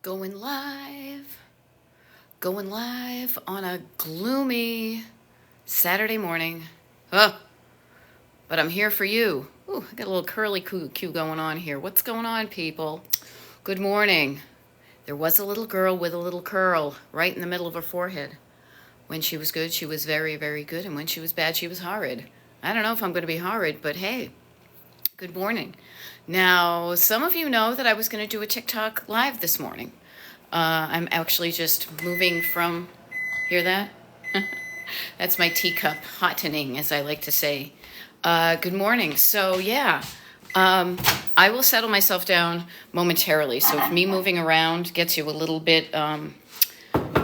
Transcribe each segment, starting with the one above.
Going live, going live on a gloomy Saturday morning. Oh, but I'm here for you. Ooh, I got a little curly cue going on here. What's going on, people? Good morning. There was a little girl with a little curl right in the middle of her forehead. When she was good, she was very, very good. And when she was bad, she was horrid. I don't know if I'm going to be horrid, but hey, good morning. Now, some of you know that I was going to do a TikTok live this morning. I'm actually just moving from, hear that? That's my teacup hottening, as I like to say. Good morning. So yeah, I will settle myself down momentarily. So if me moving around gets you a little bit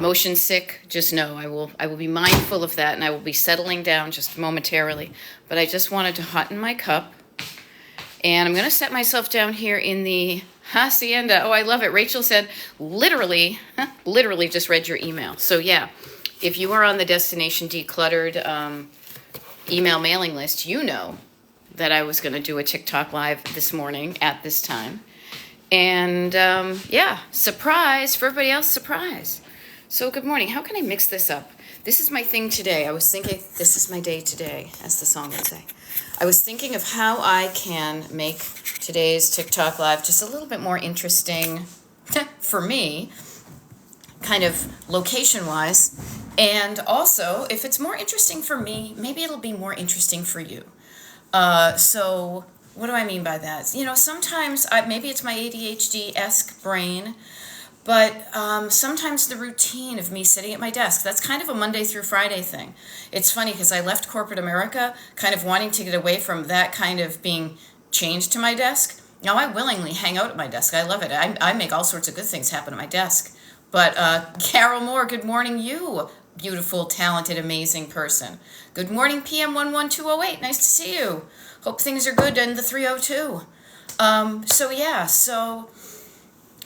motion sick, just know I will be mindful of that, and I will be settling down just momentarily. But I just wanted to hotten my cup, and I'm going to set myself down here in the hacienda. Oh, I love it. Rachel said, literally just read your email. So yeah, if you are on the Destination Decluttered email mailing list, you know that I was going to do a TikTok live this morning at this time. And yeah, surprise for everybody else, surprise. So good morning. How can I mix this up? This is my thing today. I was thinking, this is my day today, as the song would say. I was thinking of how I can make today's TikTok live just a little bit more interesting for me, kind of location-wise. And also, if it's more interesting for me, maybe it'll be more interesting for you. So what do I mean by that? You know, sometimes, maybe it's my ADHD-esque brain, but sometimes the routine of me sitting at my desk, that's kind of a Monday through Friday thing. It's funny because I left corporate America kind of wanting to get away from that kind of being chained to my desk. Now, I willingly hang out at my desk. I love it. I make all sorts of good things happen at my desk. But Carol Moore, good morning, you beautiful, talented, amazing person. Good morning, PM 11208. Nice to see you. Hope things are good in the 302. So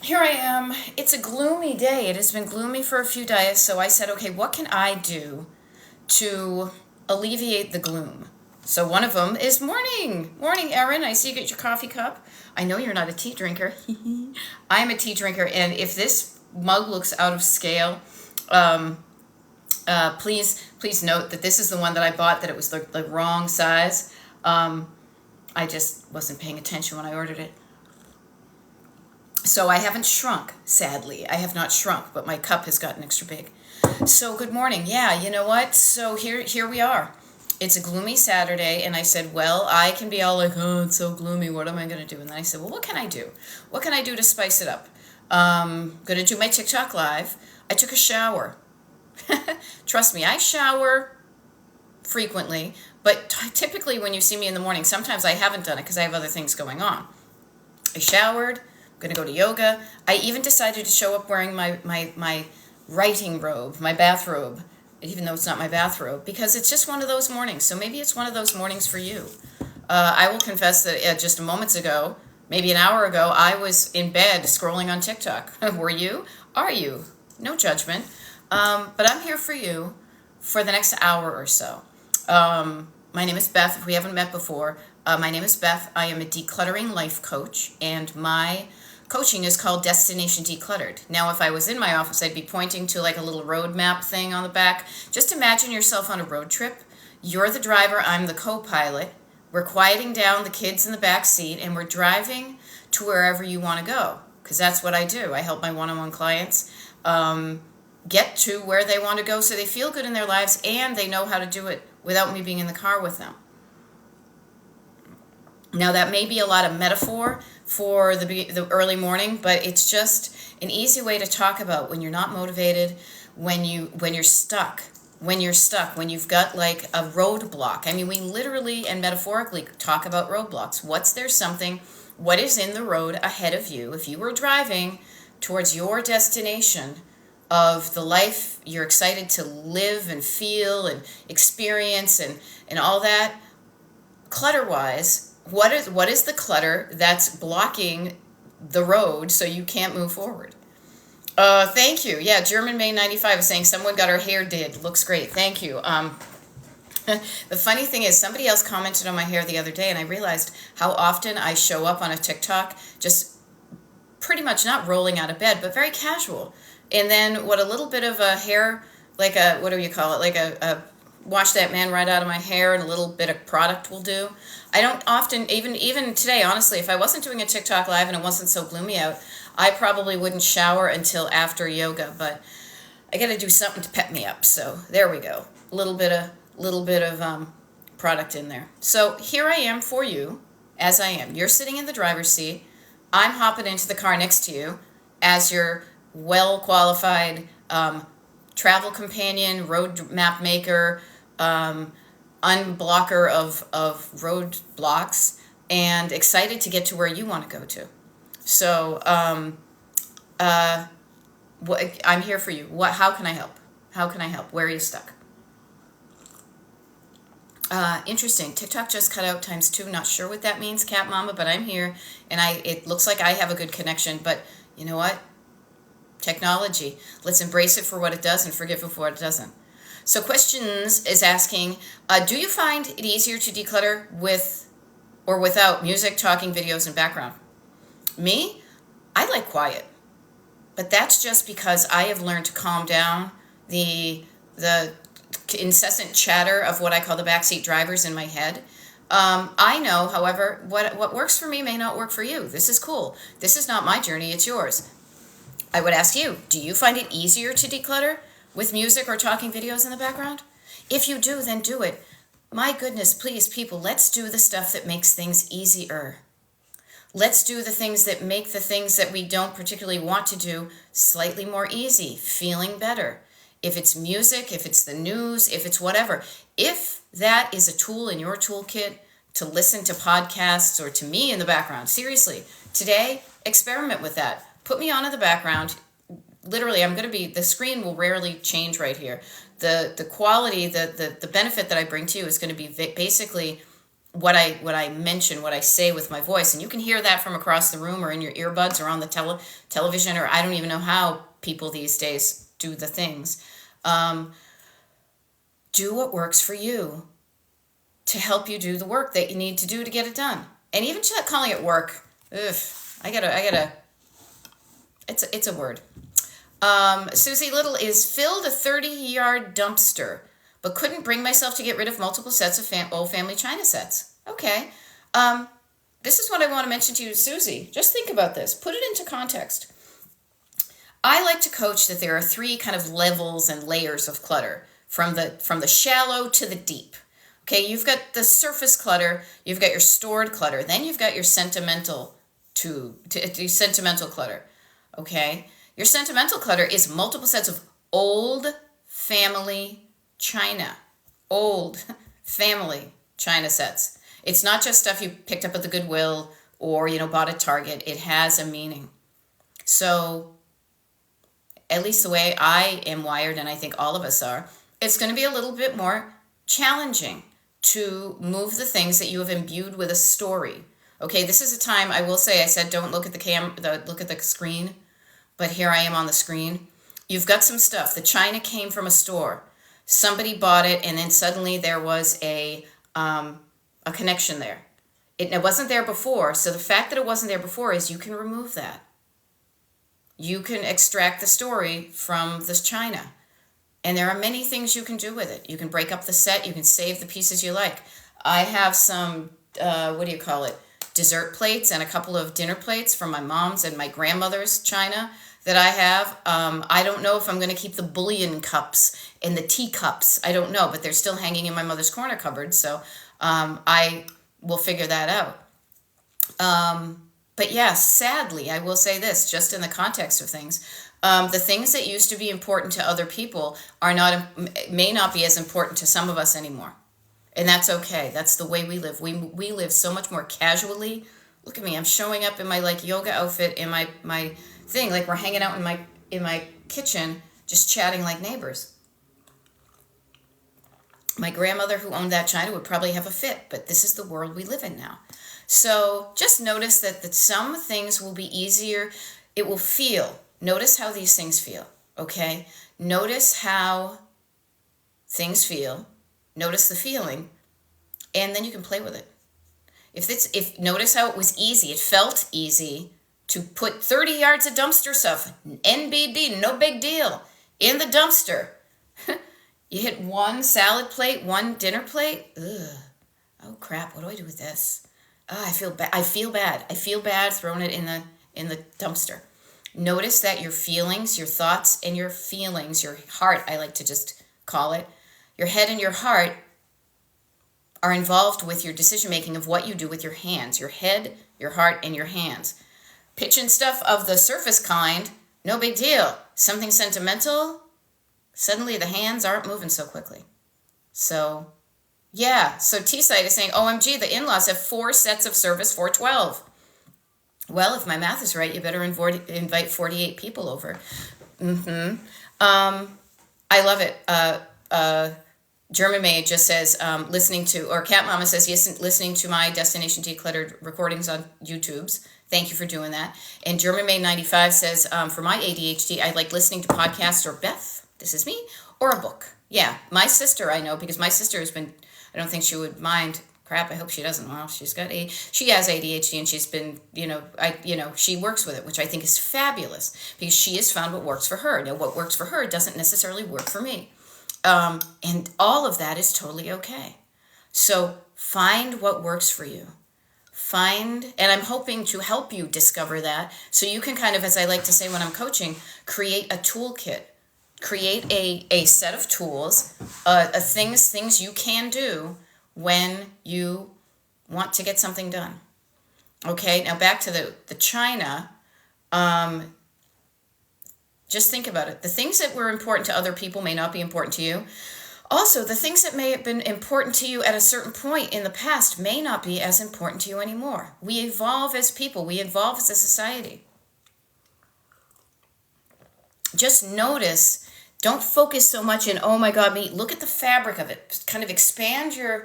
here I am. It's a gloomy day. It has been gloomy for a few days, so I said, okay, what can I do to alleviate the gloom? So one of them is morning. Morning, Erin. I see you get your coffee cup. I know you're not a tea drinker. I'm a tea drinker, and if this mug looks out of scale, please note that this is the one that I bought, that it was the wrong size. I just wasn't paying attention when I ordered it. So I haven't shrunk, sadly. I have not shrunk, but my cup has gotten extra big. So good morning. Yeah, you know what? So here we are. It's a gloomy Saturday, and I said, well, I can be all like, oh, it's so gloomy. What am I going to do? And then I said, well, what can I do? What can I do to spice it up? Going to do my TikTok live. I took a shower. Trust me, I shower frequently, but typically when you see me in the morning, sometimes I haven't done it because I have other things going on. I showered. Going to go to yoga. I even decided to show up wearing my writing robe, my bathrobe, even though it's not my bathrobe, because it's just one of those mornings. So maybe it's one of those mornings for you. I will confess that just moments ago, maybe an hour ago, I was in bed scrolling on TikTok. Were you? Are you? No judgment. But I'm here for you for the next hour or so. My name is Beth. If we haven't met before, my name is Beth. I am a decluttering life coach, and my coaching is called Destination Decluttered. Now, if I was in my office, I'd be pointing to like a little road map thing on the back. Just imagine yourself on a road trip. You're the driver, I'm the co-pilot. We're quieting down the kids in the back seat, and we're driving to wherever you want to go, because that's what I do. I help my one-on-one clients get to where they want to go so they feel good in their lives, and they know how to do it without me being in the car with them. Now, that may be a lot of metaphor for the early morning, but it's just an easy way to talk about when you're not motivated, when you're stuck, when you've got like a roadblock. I mean, we literally and metaphorically talk about roadblocks. What is in the road ahead of you if you were driving towards your destination of the life you're excited to live and feel and experience and all that? Clutter-wise, what is the clutter that's blocking the road so you can't move forward? Thank you. Yeah, German May 95 is saying someone got her hair did. Looks great. Thank you. The funny thing is, somebody else commented on my hair the other day, and I realized how often I show up on a TikTok just pretty pretty much not rolling out of bed, but very casual. And then what a little bit of a hair, like a, what do you call it? Like a wash that man right out of my hair and a little bit of product will do. I don't often, even today, honestly, if I wasn't doing a TikTok live and it wasn't so gloomy out, I probably wouldn't shower until after yoga, but I got to do something to pep me up. So there we go. A little bit of product in there. So here I am for you as I am. You're sitting in the driver's seat. I'm hopping into the car next to you as your well-qualified travel companion, road map maker, unblocker of road blocks, and excited to get to where you want to go to. So I'm here for you. How can I help? How can I help? Where are you stuck? Interesting. TikTok just cut out ×2. Not sure what that means, Cat Mama, but I'm here, and it looks like I have a good connection. But you know what? Technology. Let's embrace it for what it does and forgive it for what it doesn't. So Questions is asking, do you find it easier to declutter with or without music, talking, videos, and background? Me? I like quiet. But that's just because I have learned to calm down the incessant chatter of what I call the backseat drivers in my head. I know, however, what works for me may not work for you. This is cool. This is not my journey, it's yours. I would ask you, do you find it easier to declutter with music or talking videos in the background? If you do, then do it. My goodness, please, people, let's do the stuff that makes things easier. Let's do the things that make the things that we don't particularly want to do slightly more easy, feeling better. If it's music, if it's the news, if it's whatever. If that is a tool in your toolkit to listen to podcasts or to me in the background, seriously, today, experiment with that. Put me on in the background. Literally, the screen will rarely change right here. The quality, the benefit that I bring to you is going to be basically what I mention, what I say with my voice. And you can hear that from across the room or in your earbuds or on the television, or I don't even know how people these days do the things. Do what works for you to help you do the work that you need to do to get it done. And even calling it work, it's a word. Susie Little is filled a 30-yard dumpster, but couldn't bring myself to get rid of multiple sets of old family china sets. Okay. This is what I want to mention to you, Susie. Just think about this. Put it into context. I like to coach that there are 3 kind of levels and layers of clutter, from the shallow to the deep. Okay, you've got the surface clutter, you've got your stored clutter, then you've got your sentimental sentimental clutter. Okay? Your sentimental clutter is multiple sets of old family china. Old family china sets. It's not just stuff you picked up at the Goodwill or, bought at Target. It has a meaning. So, at least the way I am wired, and I think all of us are, it's going to be a little bit more challenging to move the things that you have imbued with a story. Okay, this is a time, I will say, I said don't look at look at the screen, but here I am on the screen. You've got some stuff. The china came from a store. Somebody bought it, and then suddenly there was a connection there. It wasn't there before, so the fact that it wasn't there before is you can remove that. You can extract the story from this china. And there are many things you can do with it. You can break up the set. You can save the pieces you like. I have some, dessert plates and a couple of dinner plates from my mom's and my grandmother's china that I have. I don't know if I'm going to keep the bouillon cups and the tea cups. I don't know, but they're still hanging in my mother's corner cupboard, so I will figure that out. But yeah, sadly, I will say this, just in the context of things, the things that used to be important to other people may not be as important to some of us anymore. And that's okay. That's the way we live. We live so much more casually. Look at me. I'm showing up in my yoga outfit in my thing, like we're hanging out in my kitchen, just chatting like neighbors. My grandmother who owned that china would probably have a fit, but this is the world we live in now. So just notice that some things will be easier. It will feel. Notice how these things feel, okay? Notice how things feel. Notice the feeling, and then you can play with it. If notice how it was easy. It felt easy to put 30 yards of dumpster stuff, NBD, no big deal, in the dumpster. You hit one salad plate, one dinner plate. Ugh. Oh crap! What do I do with this? Oh, I feel bad. I feel bad throwing it in the dumpster. Notice that your feelings, your thoughts, and your feelings, your heart, I like to just call it, your head and your heart are involved with your decision making of what you do with your hands. Your head, your heart, and your hands. Pitching stuff of the surface kind, no big deal. Something sentimental, suddenly the hands aren't moving so quickly. So, yeah. So T-Site is saying, OMG, the in-laws have 4 sets of service, 412. Well, if my math is right, you better invite 48 people over. I love it. German Maid just says, listening to, or Cat Mama says, yes, listening to my Destination Decluttered recordings on YouTube's. Thank you for doing that. And German Maid 95 says, for my ADHD, I like listening to podcasts or Beth, this is me, or a book. Yeah, my sister I know, because my sister has been, I don't think she would mind. Crap, I hope she doesn't. Well, she has ADHD, and she's been, she works with it, which I think is fabulous, because she has found what works for her. Now, what works for her doesn't necessarily work for me. And all of that is totally okay. So find what works for you. And I'm hoping to help you discover that, so you can kind of, as I like to say when I'm coaching, create a toolkit. Create a set of tools, things you can do when you want to get something done. Okay, now back to the China. Just think about it. The things that were important to other people may not be important to you. Also, the things that may have been important to you at a certain point in the past may not be as important to you anymore. We evolve as people. We evolve as a society. Just notice, don't focus so much in, oh my God, me. Look at the fabric of it. Kind of expand your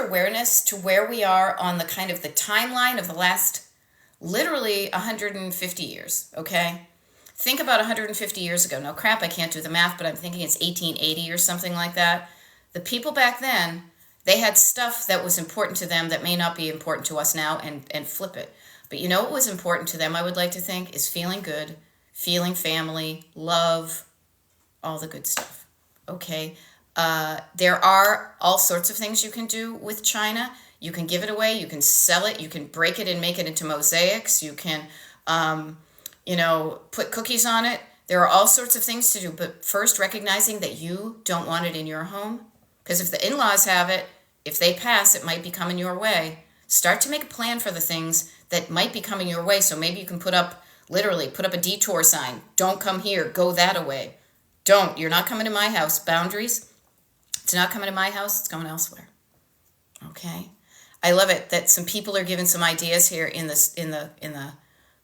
awareness to where we are on the kind of the timeline of the last literally 150 years, okay? Think about 150 years ago. Now, crap, I can't do the math, but I'm thinking it's 1880 or something like that. The people back then, they had stuff that was important to them that may not be important to us now, and flip it. But you know what was important to them, I would like to think, is feeling good, feeling family, love, all the good stuff. Okay? There are all sorts of things you can do with China. You can give it away. You can sell it. You can break it and make it into mosaics. You can... put cookies on it. There are all sorts of things to do, but first recognizing that you don't want it in your home. Because if the in-laws have it, if they pass, it might be coming your way. Start to make a plan for the things that might be coming your way. So maybe you can put up a detour sign. Don't come here, go that way. You're not coming to my house. Boundaries. It's not coming to my house, it's going elsewhere. Okay? I love it that some people are giving some ideas here in the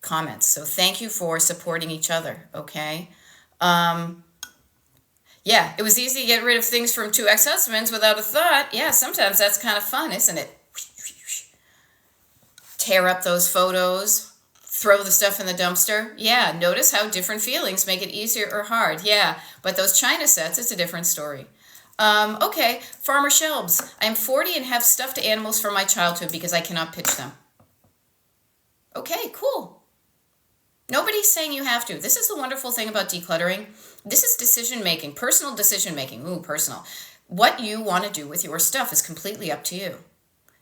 comments. So thank you for supporting each other, okay? Yeah, it was easy to get rid of things from 2 ex-husbands without a thought. Yeah, sometimes that's kind of fun, isn't it? Tear up those photos, throw the stuff in the dumpster. Yeah, notice how different feelings make it easier or hard. Yeah, but those China sets, it's a different story. Okay, Farmer Shelbs. I'm 40 and have stuffed animals from my childhood because I cannot pitch them. Okay, cool. Nobody's saying you have to. This is the wonderful thing about decluttering. This is decision-making, personal decision-making. Ooh, personal. What you want to do with your stuff is completely up to you.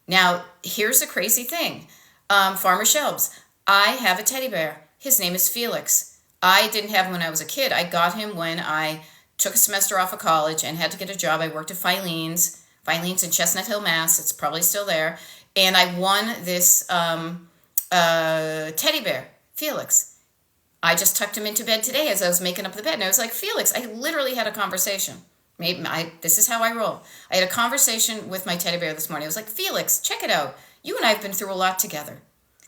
Now, here's the crazy thing. Farmer Shelbs, I have a teddy bear. His name is Felix. I didn't have him when I was a kid. I got him when I took a semester off of college and had to get a job. I worked at Filene's in Chestnut Hill, Mass. It's probably still there. And I won this teddy bear, Felix. I just tucked him into bed today as I was making up the bed. And I was like, Felix, I literally had a conversation. This is how I roll. I had a conversation with my teddy bear this morning. I was like, Felix, check it out. You and I have been through a lot together.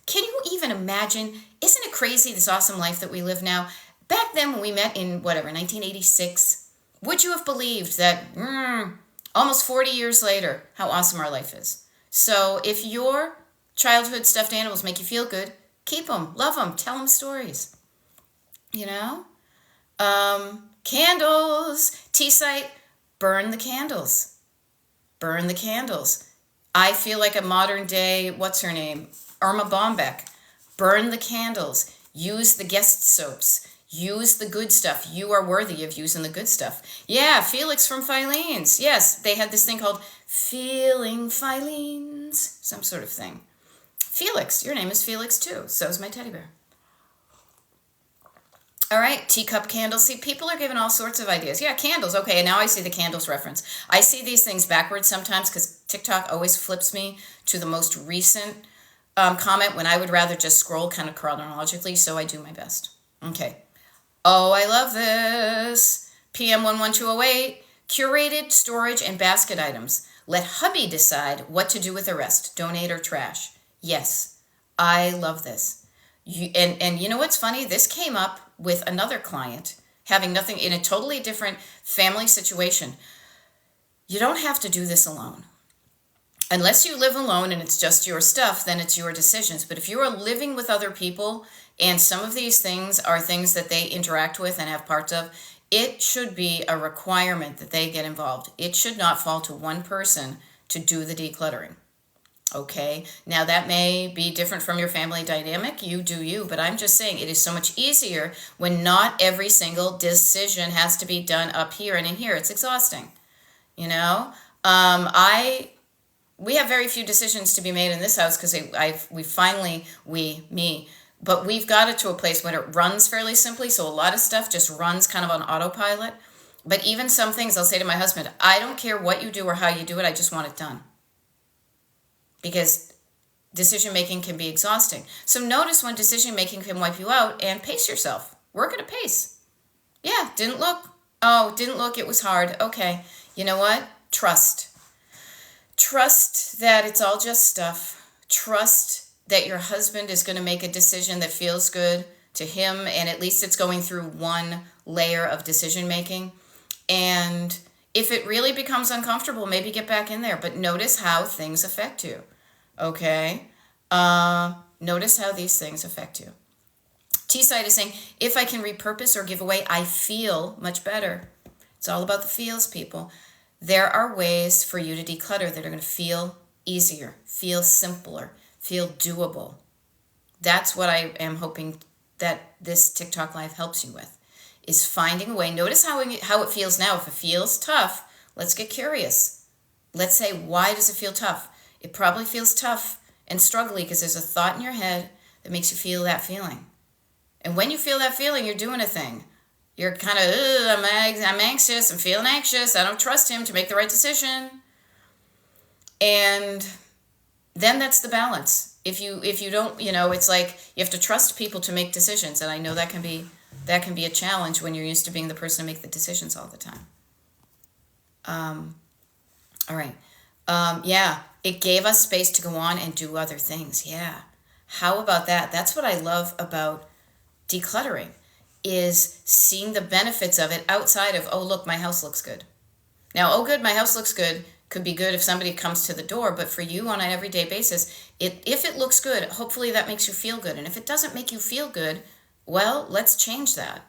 Can you even imagine? Isn't it crazy, this awesome life that we live now? Back then when we met in, 1986, would you have believed that almost 40 years later, how awesome our life is? So if your childhood stuffed animals make you feel good, keep them, love them, tell them stories. Candles, T-Site, burn the candles. Burn the candles. I feel like a modern day, what's her name? Irma Bombeck. Burn the candles. Use the guest soaps. Use the good stuff. You are worthy of using the good stuff. Yeah, Felix from Filene's. Yes, they had this thing called Feeling Filene's, some sort of thing. Felix, your name is Felix too. So is my teddy bear. All right, teacup candles. See, people are giving all sorts of ideas. Yeah, candles. Okay, and now I see the candles reference. I see these things backwards sometimes because TikTok always flips me to the most recent comment when I would rather just scroll kind of chronologically, so I do my best. Okay. Oh, I love this. PM 11208, curated storage and basket items. Let hubby decide what to do with the rest, donate or trash. Yes, I love this. And you know what's funny? This came up with another client having nothing in a totally different family situation. You don't have to do this alone. Unless you live alone and it's just your stuff, then it's your decisions. But if you are living with other people and some of these things are things that they interact with and have parts of, it should be a requirement that they get involved. It should not fall to one person to do the decluttering. Okay, now that may be different from your family dynamic. You do you, but I'm just saying it is so much easier when not every single decision has to be done up here and in here. It's exhausting, you know. We have very few decisions to be made in this house because but we've got it to a place when it runs fairly simply. So a lot of stuff just runs kind of on autopilot. But even some things I'll say to my husband, I don't care what you do or how you do it. I just want it done. Because decision-making can be exhausting. So notice when decision-making can wipe you out and pace yourself. Work at a pace. Yeah, didn't look. Oh, didn't look. It was hard. Okay. You know what? Trust. Trust that it's all just stuff. Trust that your husband is going to make a decision that feels good to him, and at least it's going through one layer of decision-making. And if it really becomes uncomfortable, maybe get back in there. But notice how things affect you. Okay? Notice how these things affect you. T-Side is saying, if I can repurpose or give away, I feel much better. It's all about the feels, people. There are ways for you to declutter that are going to feel easier, feel simpler, feel doable. That's what I am hoping that this TikTok Live helps you with, is finding a way. Notice how it feels now. If it feels tough, let's get curious. Let's say, why does it feel tough? It probably feels tough and struggly because there's a thought in your head that makes you feel that feeling. And when you feel that feeling, you're doing a thing. You're kind of, I'm anxious, I'm feeling anxious, I don't trust him to make the right decision. And then that's the balance. If you don't, it's like you have to trust people to make decisions. And I know that can be a challenge when you're used to being the person to make the decisions all the time. All right. Yeah, it gave us space to go on and do other things. Yeah. How about that? That's what I love about decluttering, is seeing the benefits of it outside of, oh, look, my house looks good. Now, oh, good, my house looks good could be good if somebody comes to the door, but for you on an everyday basis, if it looks good, hopefully that makes you feel good. And if it doesn't make you feel good, well, let's change that.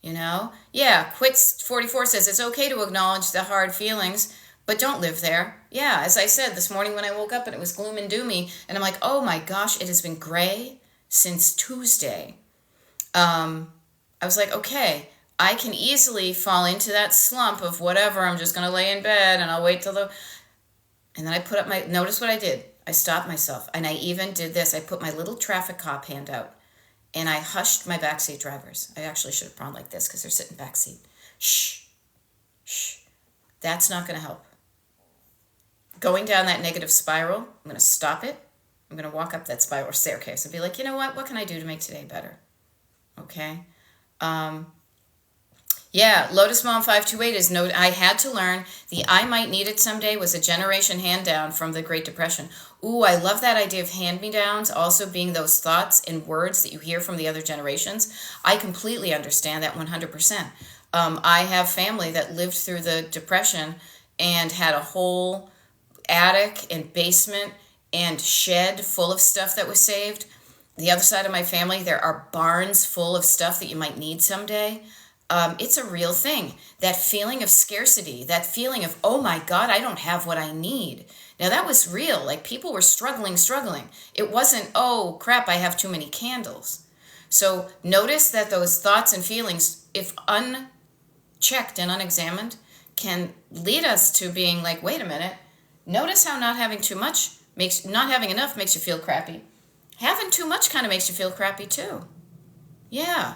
Yeah, Quits44 says it's okay to acknowledge the hard feelings, but don't live there. Yeah, as I said this morning when I woke up and it was gloom and doomy, and I'm like, oh my gosh, it has been gray since Tuesday. I was like, okay, I can easily fall into that slump of whatever, I'm just going to lay in bed and I'll wait till and then I put up notice what I did. I stopped myself, and I even did this. I put my little traffic cop hand out, and I hushed my backseat drivers. I actually should have gone like this because they're sitting backseat. Shh, shh. That's not going to help. Going down that negative spiral, I'm going to stop it. I'm going to walk up that spiral staircase and be like, you know what? What can I do to make today better? Okay. Yeah, Lotus Mom 528 is note. I had to learn the I might need it someday was a generation hand down from the Great Depression. Ooh, I love that idea of hand-me-downs also being those thoughts and words that you hear from the other generations. I completely understand that 100%. I have family that lived through the Depression and had a whole attic and basement and shed full of stuff that was saved. The other side of my family, there are barns full of stuff that you might need someday. It's a real thing. That feeling of scarcity, that feeling of, oh my God, I don't have what I need. Now that was real. Like people were struggling. It wasn't, oh crap, I have too many candles. So notice that those thoughts and feelings, if unchecked and unexamined, can lead us to being like, wait a minute, notice how not having enough makes you feel crappy. Having too much kind of makes you feel crappy too. Yeah.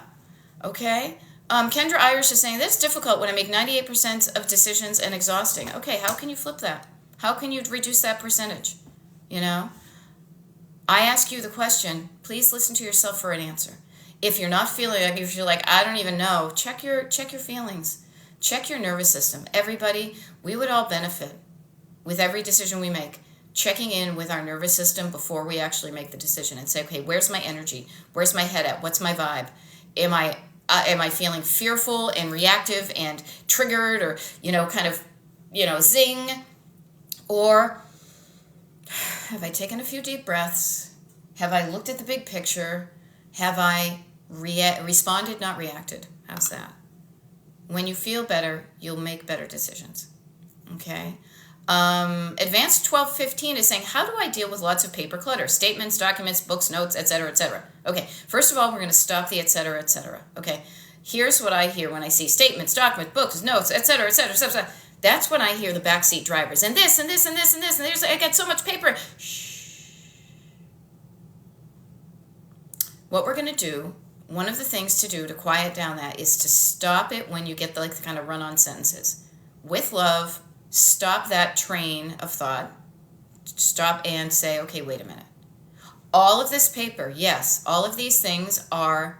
Okay. Kendra Irish is saying, that's difficult when I make 98% of decisions and exhausting. Okay, how can you flip that? How can you reduce that percentage? You know? I ask you the question, please listen to yourself for an answer. If you're not feeling like, if you're like, I don't even know, check your feelings. Check your nervous system. Everybody, we would all benefit with every decision we make, checking in with our nervous system before we actually make the decision and say, okay, where's my energy? Where's my head at? What's my vibe? Am I feeling fearful and reactive and triggered, or, kind of, zing? Or have I taken a few deep breaths? Have I looked at the big picture? Have I responded, not reacted? How's that? When you feel better, you'll make better decisions. Okay? Advanced 1215 is saying, how do I deal with lots of paper clutter? Statements, documents, books, notes, etc., etc. Okay, first of all, we're going to stop the etc., etc. Okay, here's what I hear when I see statements, documents, books, notes, etc., etc., etc. That's when I hear the backseat drivers. And this, and this, and this, and this, and there's, I got so much paper. Shh. What we're going to do, one of the things to do to quiet down that is to stop it when you get the kind of run-on sentences. With love, stop that train of thought. Stop and say, okay, wait a minute. All of this paper, yes, all of these things are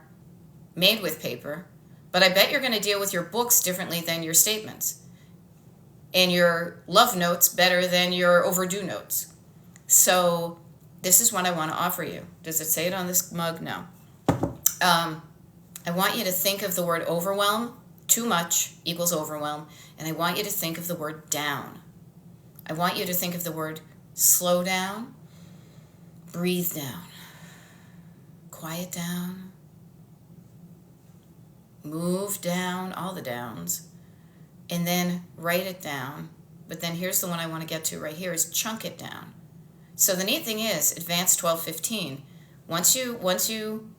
made with paper, but I bet you're going to deal with your books differently than your statements, and your love notes better than your overdue notes. So this is what I want to offer you. Does it say it on this mug? No. I want you to think of the word overwhelm. Too much equals overwhelm. And I want you to think of the word down. I want you to think of the word slow down, breathe down, quiet down, move down, all the downs, and then write it down. But then here's the one I want to get to right here is chunk it down. So the neat thing is, Advanced 1215, once you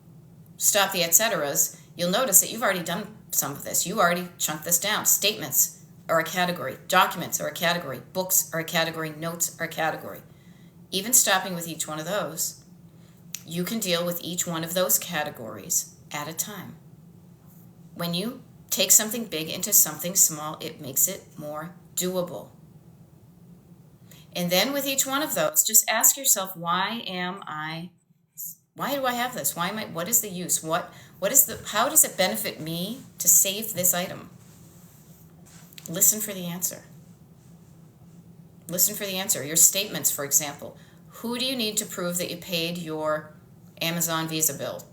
stop the et ceteras, you'll notice that you've already done some of this. You already chunked this down. Statements are a category. Documents are a category. Books are a category. Notes are a category. Even stopping with each one of those, you can deal with each one of those categories at a time. When you take something big into something small, it makes it more doable. And then with each one of those, just ask yourself, why do I have this? What is the use? How does it benefit me to save this item? Listen for the answer. Listen for the answer. Your statements, for example. Who do you need to prove that you paid your Amazon Visa bill?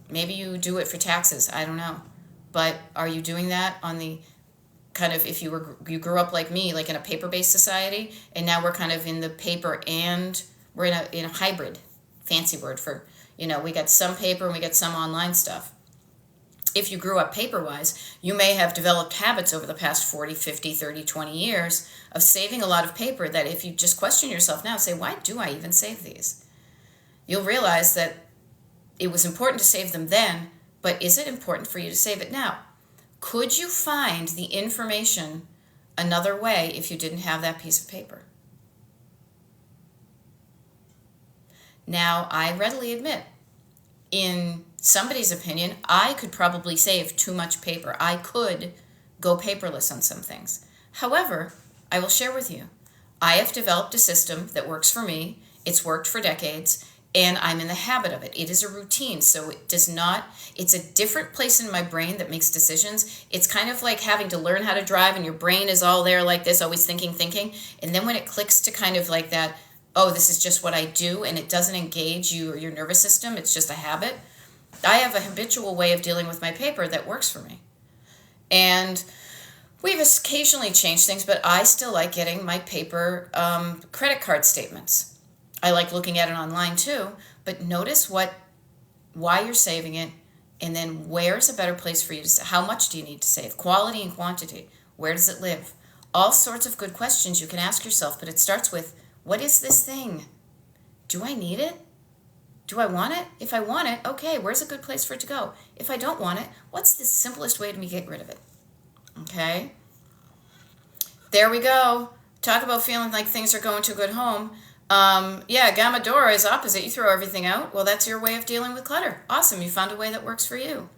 Maybe you do it for taxes. I don't know. But are you doing that on the kind of, if you grew up like me, like in a paper-based society, and now we're kind of in the paper and we're in a hybrid, fancy word for, we got some paper and we got some online stuff. If you grew up paper-wise, you may have developed habits over the past 40, 50, 30, 20 years of saving a lot of paper that if you just question yourself now, say, why do I even save these? You'll realize that it was important to save them then, but is it important for you to save it now? Could you find the information another way if you didn't have that piece of paper? Now, I readily admit, in somebody's opinion, I could probably save too much paper. I could go paperless on some things. However, I will share with you, I have developed a system that works for me. It's worked for decades, and I'm in the habit of it. It is a routine, so it's a different place in my brain that makes decisions. It's kind of like having to learn how to drive, and your brain is all there like this, always thinking. And then when it clicks to kind of like that, oh, this is just what I do, and it doesn't engage you or your nervous system, it's just a habit. I have a habitual way of dealing with my paper that works for me. And we've occasionally changed things, but I still like getting my paper credit card statements. I like looking at it online too, but notice why you're saving it, and then where's a better place for you to save. How much do you need to save? Quality and quantity. Where does it live? All sorts of good questions you can ask yourself, but it starts with, what is this thing? Do I need it? Do I want it? If I want it, okay, where's a good place for it to go? If I don't want it, what's the simplest way to get rid of it? Okay? There we go. Talk about feeling like things are going to a good home. Yeah, Gamadora is opposite. You throw everything out. Well, that's your way of dealing with clutter. Awesome. You found a way that works for you.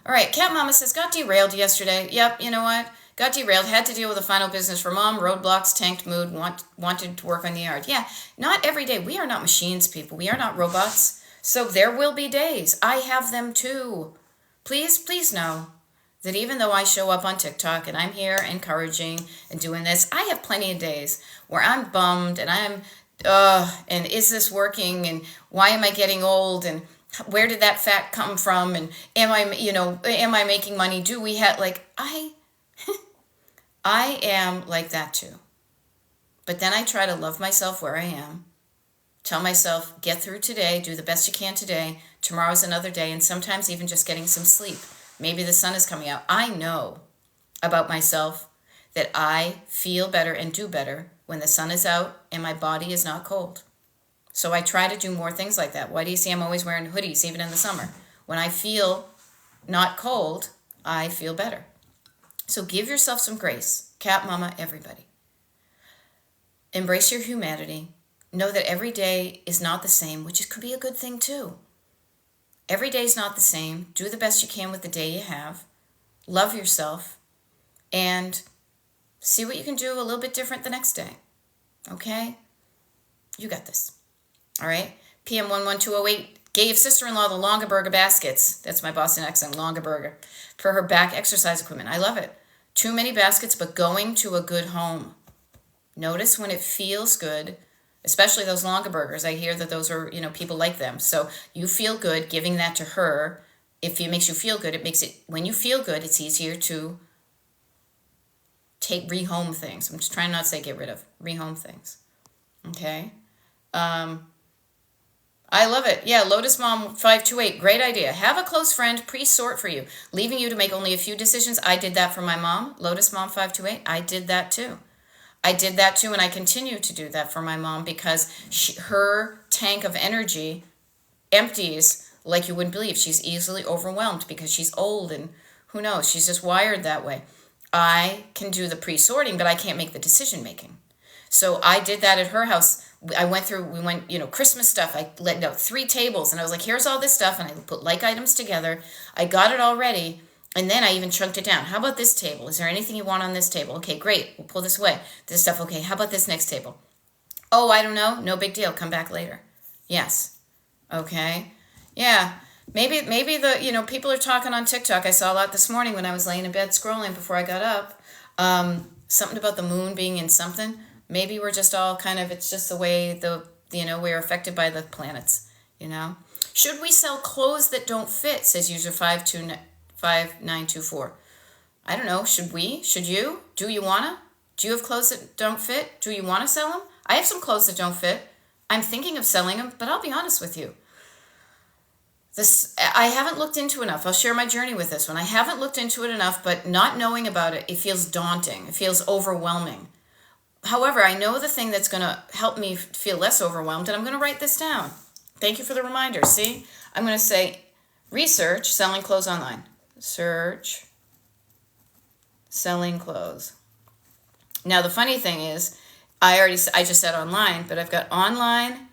All right. Cat Mama says, got derailed yesterday. Yep. You know what? Got derailed. Had to deal with the final business for Mom. Roadblocks, tanked mood, wanted to work on the yard. Yeah. Not every day. We are not machines, people. We are not robots. So there will be days. I have them too. Please know that even though I show up on TikTok and I'm here encouraging and doing this, I have plenty of days where I'm bummed and and is this working? And why am I getting old? And where did that fat come from? And am I making money? Do we have, I am like that too. But then I try to love myself where I am. Tell myself, get through today, do the best you can today. Tomorrow's another day, and sometimes even just getting some sleep. Maybe the sun is coming out. I know about myself that I feel better and do better when the sun is out and my body is not cold. So I try to do more things like that. Why do you see I'm always wearing hoodies even in the summer? When I feel not cold, I feel better. So give yourself some grace. Cat Mama, everybody. Embrace your humanity. Know that every day is not the same, which could be a good thing too. Every day is not the same. Do the best you can with the day you have. Love yourself. And see what you can do a little bit different the next day. Okay? You got this. All right? PM 11208 gave sister-in-law the Longaberger baskets. That's my Boston accent, Longaberger. For her back exercise equipment. I love it. Too many baskets, but going to a good home. Notice when it feels good, especially those Longabergers. I hear that those are, people like them. So you feel good giving that to her. If it makes you feel good, when you feel good, it's easier to rehome things. I'm just trying not to say get rid of, rehome things. Okay? I love it. Yeah, Lotus Mom 528, great idea. Have a close friend pre-sort for you, leaving you to make only a few decisions. I did that for my mom, Lotus Mom 528. I did that too. And I continue to do that for my mom because her tank of energy empties like you wouldn't believe. She's easily overwhelmed because she's old and who knows, she's just wired that way. I can do the pre-sorting, but I can't make the decision making. So I did that at her house. We went, Christmas stuff. I let out 3 tables and I was like, here's all this stuff. And I put like items together. I got it all ready. And then I even chunked it down. How about this table? Is there anything you want on this table? Okay, great. We'll pull this away. This stuff, okay. How about this next table? Oh, I don't know. No big deal. Come back later. Yes. Okay. Yeah. Maybe the, people are talking on TikTok. I saw a lot this morning when I was laying in bed scrolling before I got up. Something about the moon being in something. Maybe we're just all it's just the way we're affected by the planets, Should we sell clothes that don't fit, says user 5924. I don't know. Should we? Should you? Do you wanna? Do you have clothes that don't fit? Do you want to sell them? I have some clothes that don't fit. I'm thinking of selling them, but I'll be honest with you. I haven't looked into enough. I'll share my journey with this one. I haven't looked into it enough, but not knowing about it, it feels daunting. It feels overwhelming. However, I know the thing that's going to help me feel less overwhelmed, and I'm going to write this down. Thank you for the reminder. See? I'm going to say, research selling clothes online. Search selling clothes. Now, the funny thing is, I just said online, but I've got online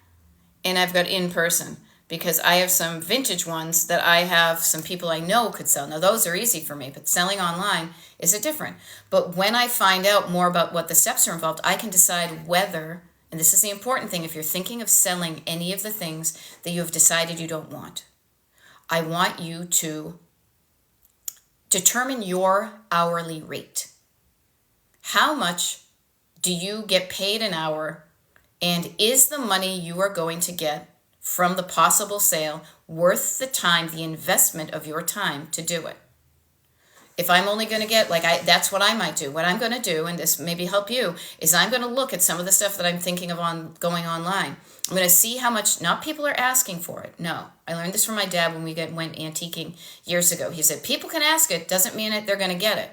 and I've got in person because I have some vintage ones that I have some people I know could sell. Now, those are easy for me, but selling online is a different. But when I find out more about what the steps are involved, I can decide whether, and this is the important thing, if you're thinking of selling any of the things that you have decided you don't want, I want you to determine your hourly rate. How much do you get paid an hour, and is the money you are going to get from the possible sale worth the time, the investment of your time to do it? If I'm only going to get, that's what I might do. What I'm going to do, and this maybe help you, is I'm going to look at some of the stuff that I'm thinking of going online. I'm going to see how much, not people are asking for it. No, I learned this from my dad when we went antiquing years ago. He said, people can ask it, doesn't mean they're going to get it.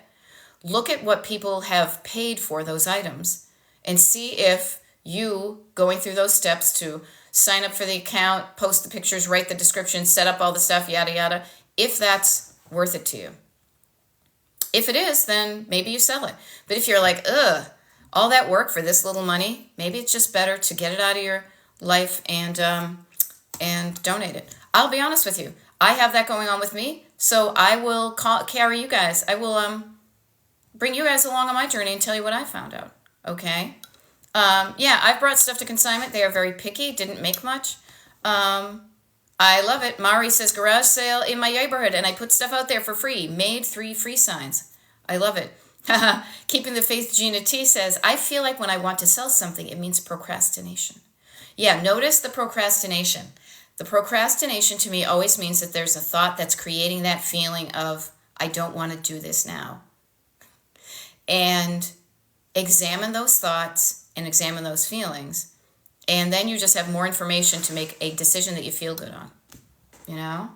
look at what people have paid for those items and see if you going through those steps to sign up for the account, post the pictures, write the description, set up all the stuff, yada, yada, if that's worth it to you. If it is, then maybe you sell it. But if you're like, ugh, all that work for this little money, maybe it's just better to get it out of your life and donate it. I'll be honest with you. I have that going on with me, so I will carry you guys. I will bring you guys along on my journey and tell you what I found out. Okay? Yeah, I've brought stuff to consignment. They are very picky. Didn't make much. I love it. Mari says, garage sale in my neighborhood, and I put stuff out there for free. Made 3 free signs. I love it. Keeping the faith, Gina T says, I feel like when I want to sell something, it means procrastination. Yeah, notice the procrastination. The procrastination to me always means that there's a thought that's creating that feeling of, I don't want to do this now. And examine those thoughts and examine those feelings. And then you just have more information to make a decision that you feel good on. You know?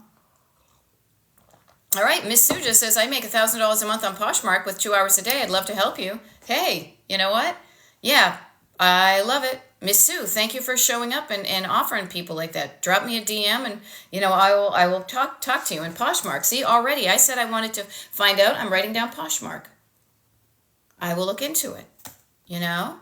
All right, Miss Suja says, I make $1,000 a month on Poshmark with 2 hours a day. I'd love to help you. Hey, you know what? Yeah, I love it. Miss Sue, thank you for showing up and offering people like that. Drop me a DM and, you know, I will talk to you in Poshmark. See, already I said I wanted to find out. I'm writing down Poshmark. I will look into it, you know?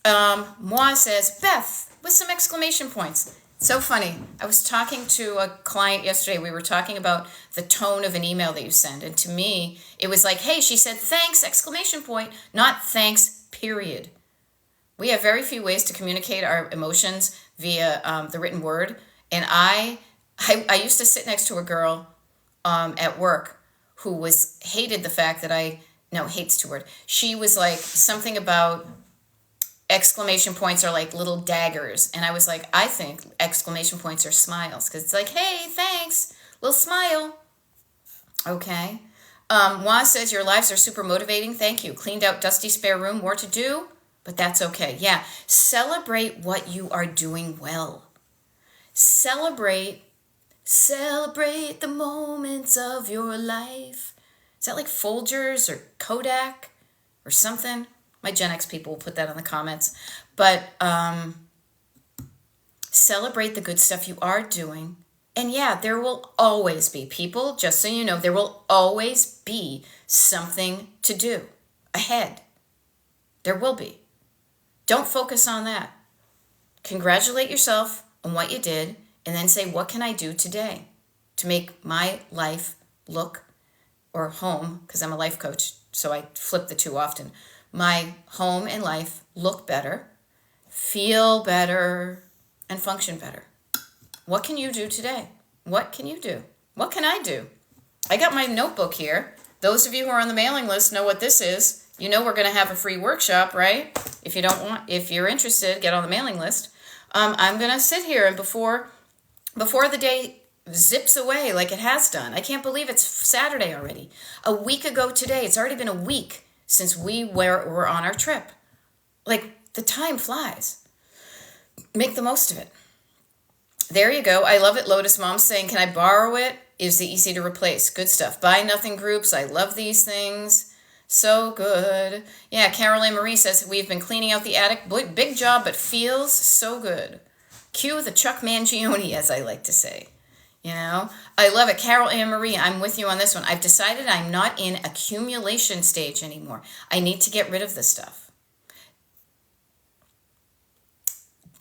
Moi says, Beth, with some exclamation points. So funny. I was talking to a client yesterday. We were talking about the tone of an email that you send. And to me, it was like, hey, she said, thanks, exclamation point, not thanks, period. We have very few ways to communicate our emotions via the written word. And I used to sit next to a girl at work who hated the fact that hate's too word. She was like something about exclamation points are like little daggers. And I was like, I think exclamation points are smiles. Because it's like, hey, thanks, little smile. Okay. Waz says, your lives are super motivating. Thank you. Cleaned out dusty spare room. More to do, but that's okay. Yeah. Celebrate what you are doing well. Celebrate the moments of your life. Is that like Folgers or Kodak or something? My Gen X people will put that in the comments. But celebrate the good stuff you are doing. And yeah, there will always be people, just so you know, there will always be something to do ahead. There will be. Don't focus on that. Congratulate yourself on what you did and then say, what can I do today to make my life look, or home, because I'm a life coach, so I flip the two often, my home and life look better, feel better, and function better. What can you do today? What can you do? What can I do? I got my notebook here. Those of you who are on the mailing list know what this is. You know we're going to have a free workshop, right? If you're interested, get on the mailing list. I'm going to sit here, and before the day zips away like it has done, I can't believe it's Saturday already. A week ago today, it's already been a week since we were on our trip. Like, the time flies. Make the most of it. There you go. I love it. Lotus Mom saying, can I borrow it? Is the easy to replace. Good stuff. Buy nothing groups. I love these things. So good. Yeah, Caroline Marie says, we've been cleaning out the attic. Big job, but feels so good. Cue the Chuck Mangione, as I like to say. You know, I love it. Carol Ann Marie, I'm with you on this one. I've decided I'm not in accumulation stage anymore. I need to get rid of this stuff.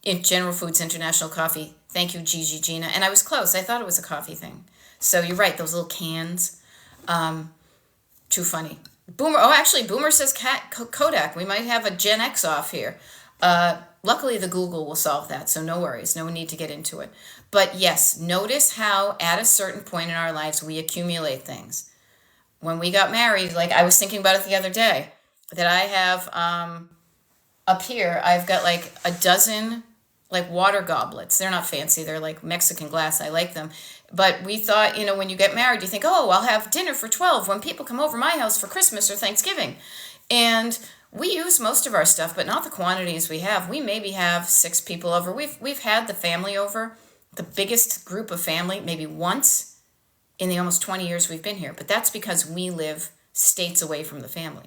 In General Foods International Coffee. Thank you, Gigi Gina. And I was close. I thought it was a coffee thing. So you're right. Those little cans. Too funny. Boomer. Oh, actually, Boomer says Kodak. We might have a Gen X off here. Luckily, the Google will solve that. So no worries. No need to get into it. But yes, notice how at a certain point in our lives, we accumulate things. When we got married, like I was thinking about it the other day, that I have up here, I've got like a dozen like water goblets. They're not fancy. They're like Mexican glass. I like them. But we thought, when you get married, you think, oh, I'll have dinner for 12 when people come over my house for Christmas or Thanksgiving. And we use most of our stuff, but not the quantities we have. We maybe have 6 people over. We've had the family over, the biggest group of family, maybe once in the almost 20 years we've been here. But that's because we live states away from the family.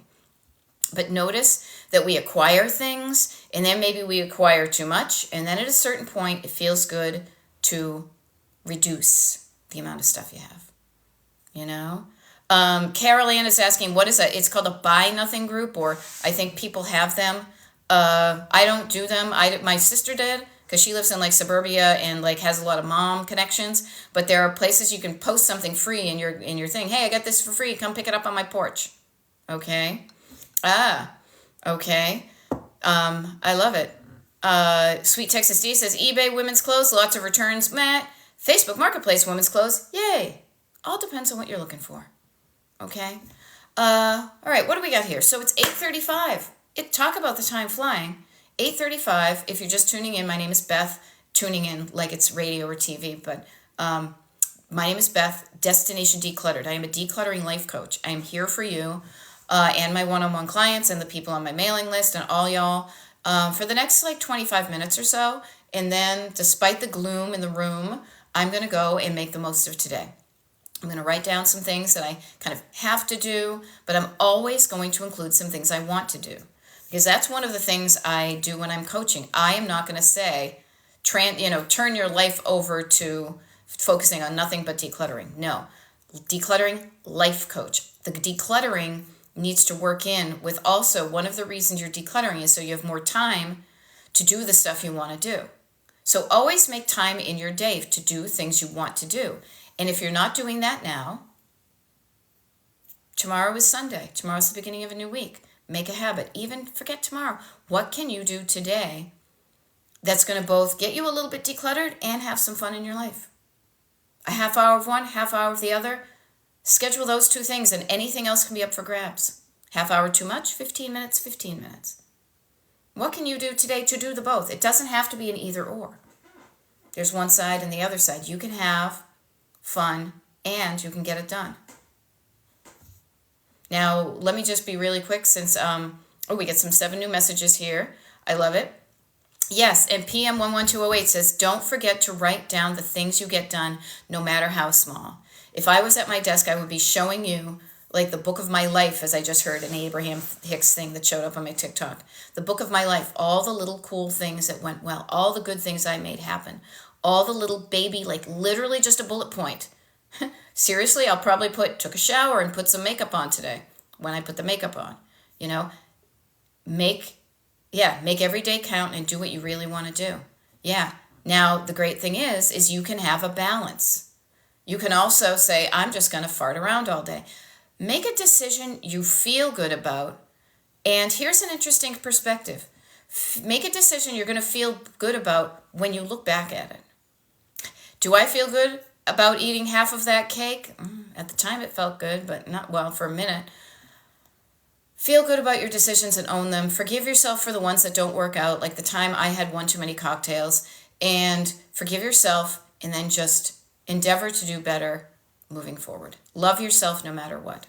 But notice that we acquire things, and then maybe we acquire too much, and then at a certain point, it feels good to reduce the amount of stuff you have. You know? Carol Ann is asking, what is that? It's called a Buy Nothing group, or I think people have them. I don't do them. My sister did, because she lives in like suburbia and like has a lot of mom connections. But there are places you can post something free in your thing. Hey, I got this for free. Come pick it up on my porch. Okay. Okay. I love it. Sweet Texas D says, eBay women's clothes, lots of returns. Meh. Facebook Marketplace women's clothes. Yay. All depends on what you're looking for. Okay. All right. What do we got here? So it's 8:35. Talk about the time flying. 8:35. If you're just tuning in, my name is Beth. Tuning in like it's radio or TV, but my name is Beth. Destination Decluttered. I am a decluttering life coach. I am here for you and my one-on-one clients and the people on my mailing list and all y'all for the next like 25 minutes or so. And then, despite the gloom in the room, I'm going to go and make the most of today. I'm going to write down some things that I kind of have to do, but I'm always going to include some things I want to do. Because that's one of the things I do when I'm coaching. I am not going to say, turn your life over to focusing on nothing but decluttering. No. Decluttering, life coach. The decluttering needs to work in with also one of the reasons you're decluttering is so you have more time to do the stuff you want to do. So always make time in your day to do things you want to do. And if you're not doing that now, tomorrow is Sunday. Tomorrow's the beginning of a new week. Make a habit. Even forget tomorrow. What can you do today that's going to both get you a little bit decluttered and have some fun in your life? A half hour of one, half hour of the other. Schedule those two things and anything else can be up for grabs. Half hour too much? 15 minutes, 15 minutes. What can you do today to do the both? It doesn't have to be an either or. There's one side and the other side. You can have fun and you can get it done. Now, let me just be really quick since, we get some 7 new messages here. I love it. Yes, and PM11208 says, don't forget to write down the things you get done, no matter how small. If I was at my desk, I would be showing you like the book of my life, as I just heard an Abraham Hicks thing that showed up on my TikTok. The book of my life, all the little cool things that went well, all the good things I made happen, all the little baby, like literally just a bullet point. Seriously, I'll probably took a shower and put some makeup on today when I put the makeup on. Make every day count and do what you really want to do. Yeah. Now, the great thing is you can have a balance. You can also say, I'm just going to fart around all day. Make a decision you feel good about. And here's an interesting perspective. Make a decision you're going to feel good about when you look back at it. Do I feel good about eating half of that cake? At the time it felt good, but not well for a minute. Feel good about your decisions and own them. Forgive yourself for the ones that don't work out, like the time I had one too many cocktails. And forgive yourself and then just endeavor to do better moving forward. Love yourself no matter what.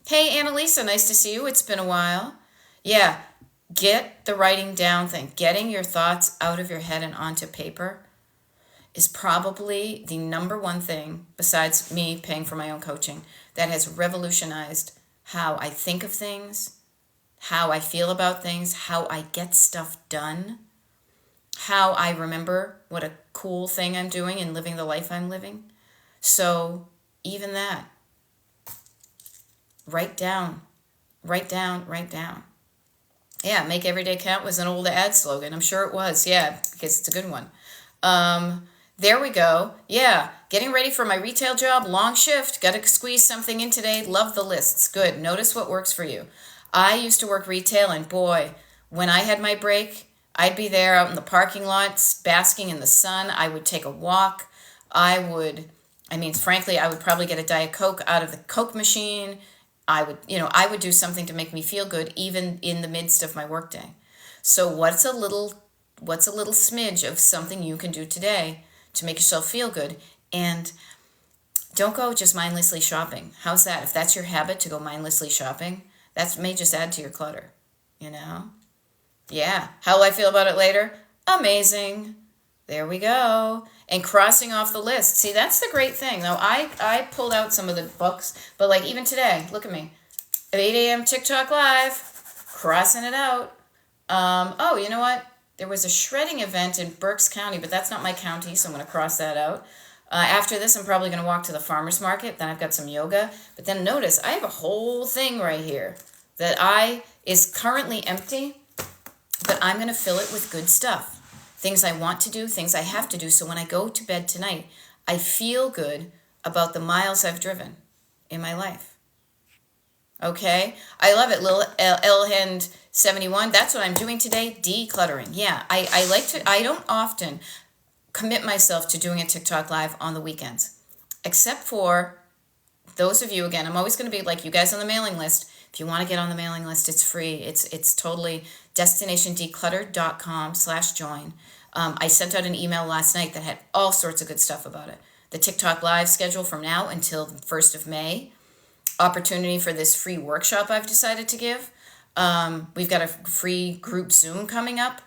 Hey, Annalisa, nice to see you. It's been a while. Yeah, get the writing down thing. Getting your thoughts out of your head and onto paper is probably the number one thing, besides me paying for my own coaching, that has revolutionized how I think of things, how I feel about things, how I get stuff done, how I remember what a cool thing I'm doing and living the life I'm living. So even that, write down. Yeah, make every day count was an old ad slogan. I'm sure it was. Yeah, because it's a good one. There we go. Yeah, getting ready for my retail job, long shift. Got to squeeze something in today. Love the lists. Good. Notice what works for you. I used to work retail, and boy, when I had my break, I'd be there out in the parking lots, basking in the sun. I would take a walk. Frankly, I would probably get a Diet Coke out of the Coke machine. I would do something to make me feel good, even in the midst of my workday. So what's a little smidge of something you can do today to make yourself feel good? And don't go just mindlessly shopping. How's that? If that's your habit to go mindlessly shopping, that may just add to your clutter, Yeah. How will I feel about it later? Amazing. There we go. And crossing off the list. See, that's the great thing. Now, I pulled out some of the books, but like even today, look at me. At 8 a.m. TikTok Live, crossing it out. Oh, you know what? There was a shredding event in Berks County, but that's not my county, so I'm going to cross that out. After this, I'm probably going to walk to the farmer's market. Then I've got some yoga. But then notice, I have a whole thing right here that is currently empty, but I'm going to fill it with good stuff. Things I want to do, things I have to do. So when I go to bed tonight, I feel good about the miles I've driven in my life. Okay? I love it. Lil Elhend 71. That's what I'm doing today. Decluttering. Yeah, I don't often commit myself to doing a TikTok live on the weekends, except for those of you, again, I'm always going to be like you guys on the mailing list. If you want to get on the mailing list, it's free. It's totally destinationdecluttered.com/join. I sent out an email last night that had all sorts of good stuff about it. The TikTok live schedule from now until the 1st of May. Opportunity for this free workshop I've decided to give. We've got a free group Zoom coming up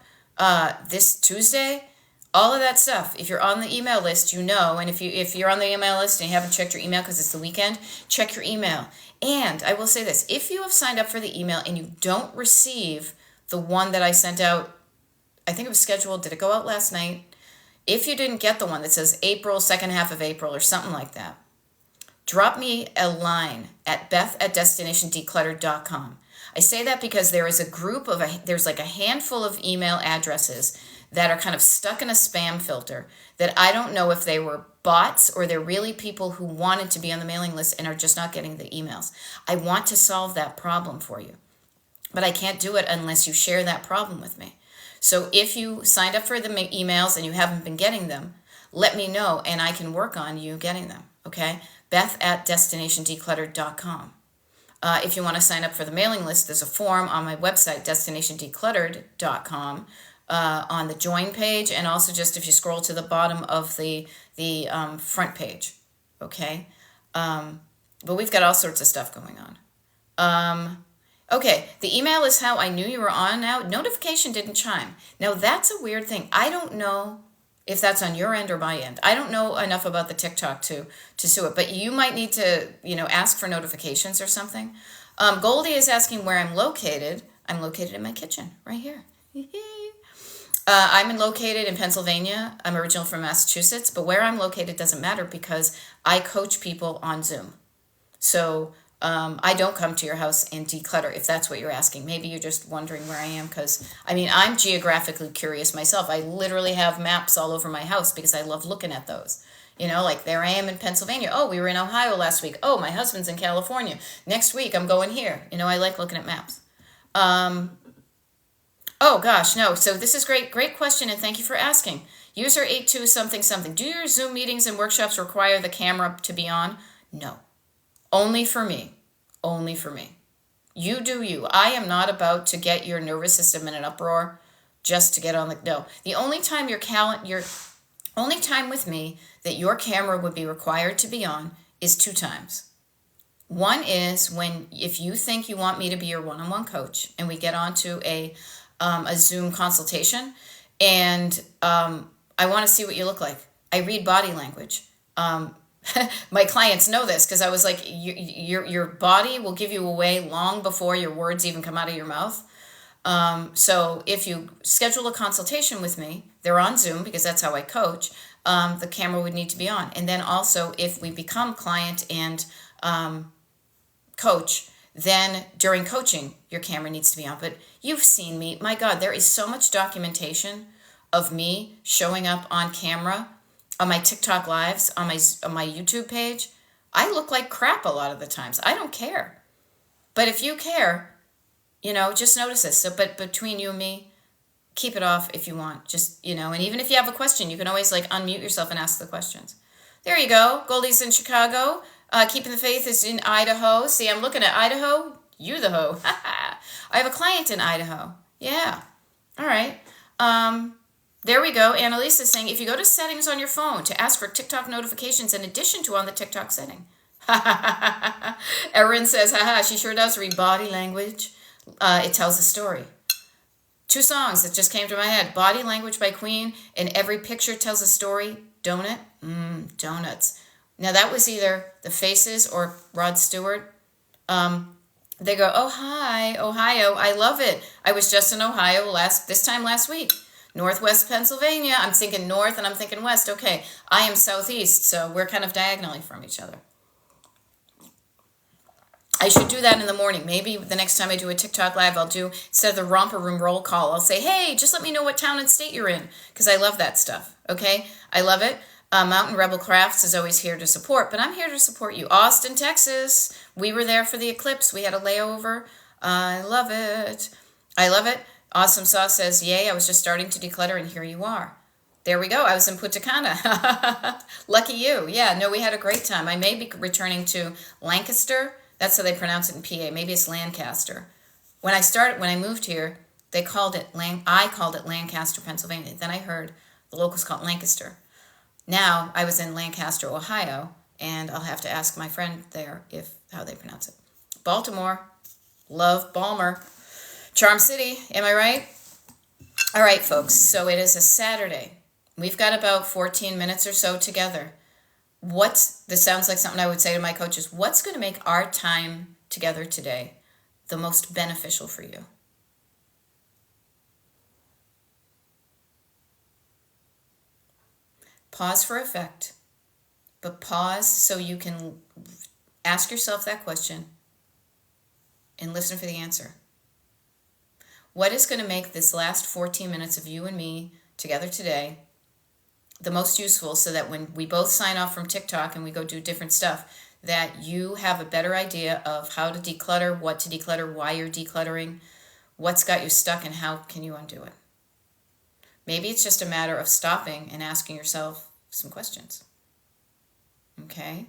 this Tuesday. All of that stuff. If you're on the email list, you know. And if you're on the email list and you haven't checked your email because it's the weekend, check your email. And I will say this. If you have signed up for the email and you don't receive the one that I sent out, I think it was scheduled. Did it go out last night? If you didn't get the one that says April, second half of April or something like that, drop me a line at beth@destinationdecluttered.com. I say that because there is a group there's like a handful of email addresses that are kind of stuck in a spam filter that I don't know if they were bots or they're really people who wanted to be on the mailing list and are just not getting the emails. I want to solve that problem for you, but I can't do it unless you share that problem with me. So if you signed up for the emails and you haven't been getting them, let me know and I can work on you getting them, okay? Beth@destinationdecluttered.com. If you want to sign up for the mailing list, there's a form on my website, destinationdecluttered.com, on the join page, and also just if you scroll to the bottom of the front page, okay? But we've got all sorts of stuff going on. Okay, the email is how I knew you were on now. Notification didn't chime. Now, that's a weird thing. I don't know if that's on your end or my end. I don't know enough about the TikTok to sue it, but you might need to, ask for notifications or something. Goldie is asking where I'm located. I'm located in my kitchen, right here. I'm located in Pennsylvania. I'm original from Massachusetts, but where I'm located doesn't matter because I coach people on Zoom. So I don't come to your house and declutter, if that's what you're asking. Maybe you're just wondering where I am because, I'm geographically curious myself. I literally have maps all over my house because I love looking at those. Like there I am in Pennsylvania. Oh, we were in Ohio last week. Oh, my husband's in California. Next week I'm going here. I like looking at maps. Oh gosh, no. So this is great question, and thank you for asking. User 82 something something. Do your Zoom meetings and workshops require the camera to be on? No. Only for me. Only for me. You do you. I am not about to get your nervous system in an uproar just to get on the... No. The only time only time with me that your camera would be required to be on is 2 times. One is if you think you want me to be your one-on-one coach and we get onto a Zoom consultation and I want to see what you look like. I read body language. My clients know this because I was like, your body will give you away long before your words even come out of your mouth. So if you schedule a consultation with me, they're on Zoom because that's how I coach, the camera would need to be on. And then also if we become client and coach, then during coaching, your camera needs to be on. But you've seen me. My God, there is so much documentation of me showing up on camera on my TikTok lives, on my YouTube page. I look like crap a lot of the times. I don't care. But if you care, just notice this. So, but between you and me, keep it off if you want. Just, and even if you have a question, you can always unmute yourself and ask the questions. There you go. Goldie's in Chicago. Keeping the Faith is in Idaho. See, I'm looking at Idaho. You the hoe. I have a client in Idaho. Yeah. All right. There we go. Annalise is saying, if you go to settings on your phone to ask for TikTok notifications in addition to on the TikTok setting. Erin says, she sure does read body language. It tells a story. 2 songs that just came to my head. Body Language by Queen and Every Picture Tells a Story. Donut. Donuts. Now that was either The Faces or Rod Stewart. They go, oh, hi, Ohio. I love it. I was just in Ohio this time last week. Northwest Pennsylvania. I'm thinking north and I'm thinking west. Okay, I am southeast, so we're kind of diagonally from each other. I should do that in the morning. Maybe the next time I do a TikTok live, I'll do, instead of the romper room roll call, I'll say, hey, just let me know what town and state you're in, because I love that stuff. Okay? I love it. Mountain Rebel Crafts is always here to support, but I'm here to support you. Austin, Texas. We were there for the eclipse. We had a layover. I love it. I love it. Awesome Sauce says, yay, I was just starting to declutter, and here you are. There we go. I was in Punta Cana. Lucky you. Yeah, no, we had a great time. I may be returning to Lancaster. That's how they pronounce it in PA. Maybe it's Lancaster. When I moved here, I called it Lancaster, Pennsylvania. Then I heard the locals call it Lancaster. Now I was in Lancaster, Ohio, and I'll have to ask my friend there how they pronounce it. Baltimore, love Balmer, Charm City. Am I right? All right, folks. So it is a Saturday. We've got about 14 minutes or so together. This sounds like something I would say to my coaches. What's going to make our time together today the most beneficial for you? Pause for effect, but pause so you can ask yourself that question and listen for the answer. What is going to make this last 14 minutes of you and me together today the most useful, so that when we both sign off from TikTok and we go do different stuff, that you have a better idea of how to declutter, what to declutter, why you're decluttering, what's got you stuck, and how can you undo it? Maybe it's just a matter of stopping and asking yourself some questions. Okay?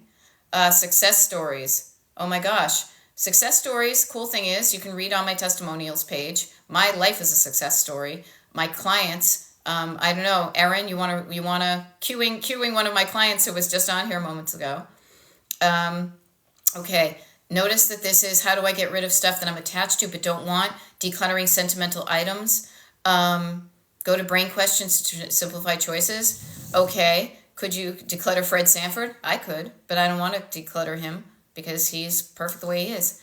Success stories. Oh my gosh. Success stories, cool thing is, you can read on my testimonials page. My life is a success story. My clients, I don't know, Erin, you wanna queuing one of my clients who was just on here moments ago. Okay, notice that this is how do I get rid of stuff that I'm attached to but don't want, decluttering sentimental items. Go to Brain Questions to simplify choices. Okay, could you declutter Fred Sanford? I could, but I don't want to declutter him because he's perfect the way he is.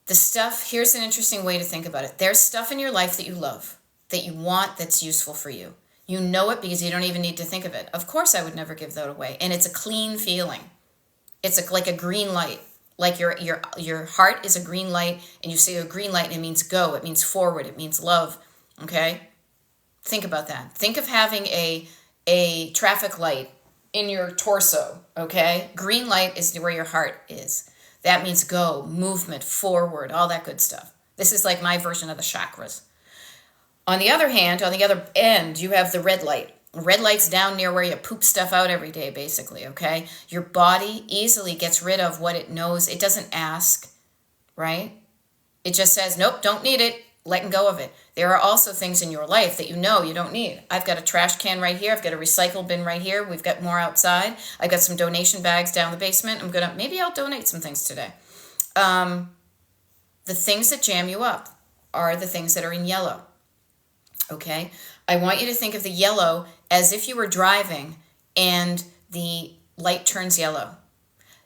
Here's an interesting way to think about it. There's stuff in your life that you love, that you want, that's useful for you. You know it because you don't even need to think of it. Of course I would never give that away. And it's a clean feeling. It's like a green light. Like your heart is a green light, and you see a green light and it means go, it means forward, it means love. Okay? Think about that. Think of having a traffic light in your torso, okay? Green light is where your heart is. That means go, movement, forward, all that good stuff. This is like my version of the chakras. On the other hand, on the other end, you have the red light. Red light's down near where you poop stuff out every day, basically, okay? Your body easily gets rid of what it knows. It doesn't ask, right? It just says, nope, don't need it, letting go of it. There are also things in your life that you know you don't need. I've got a trash can right here. I've got a recycle bin right here. We've got more outside. I've got some donation bags down the basement. Maybe I'll donate some things today. The things that jam you up are the things that are in yellow. Okay, I want you to think of the yellow as if you were driving and the light turns yellow.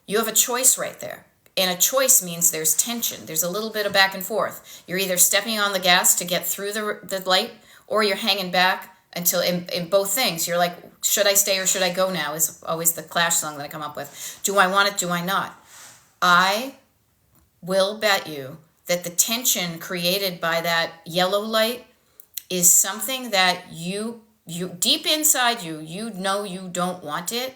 You have a choice right there. And a choice means there's tension. There's a little bit of back and forth. You're either stepping on the gas to get through the light, or you're hanging back until, in both things, you're like, should I stay or should I go now, is always the Clash song that I come up with. Do I want it? Do I not? I will bet you that the tension created by that yellow light is something that you deep inside you know you don't want it,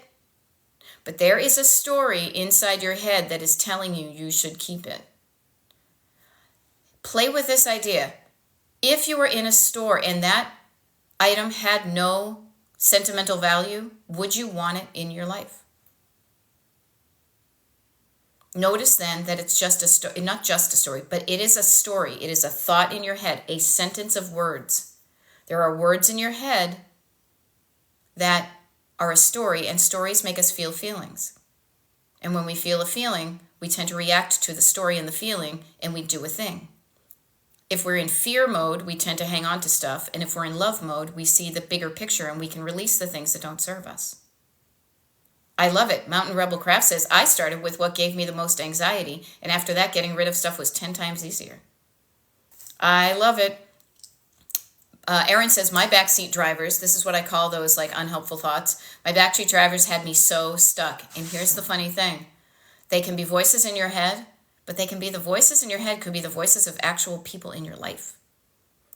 but there is a story inside your head that is telling you you should keep it. Play with this idea. If you were in a store and that item had no sentimental value, would you want it in your life? Notice then that it's just a story, not just a story, but it is a story. It is a thought in your head, a sentence of words. There are words in your head that are a story, and stories make us feel feelings. And when we feel a feeling, we tend to react to the story and the feeling, and we do a thing. If we're in fear mode, we tend to hang on to stuff, and if we're in love mode, we see the bigger picture and we can release the things that don't serve us. I love it. Mountain Rebel Craft says, I started with what gave me the most anxiety, and after that, getting rid of stuff was 10 times easier. I love it. Erin says, my backseat drivers, this is what I call those like unhelpful thoughts. My backseat drivers had me so stuck. And here's the funny thing. They can be voices in your head, but they can be the voices in your head could be the voices of actual people in your life.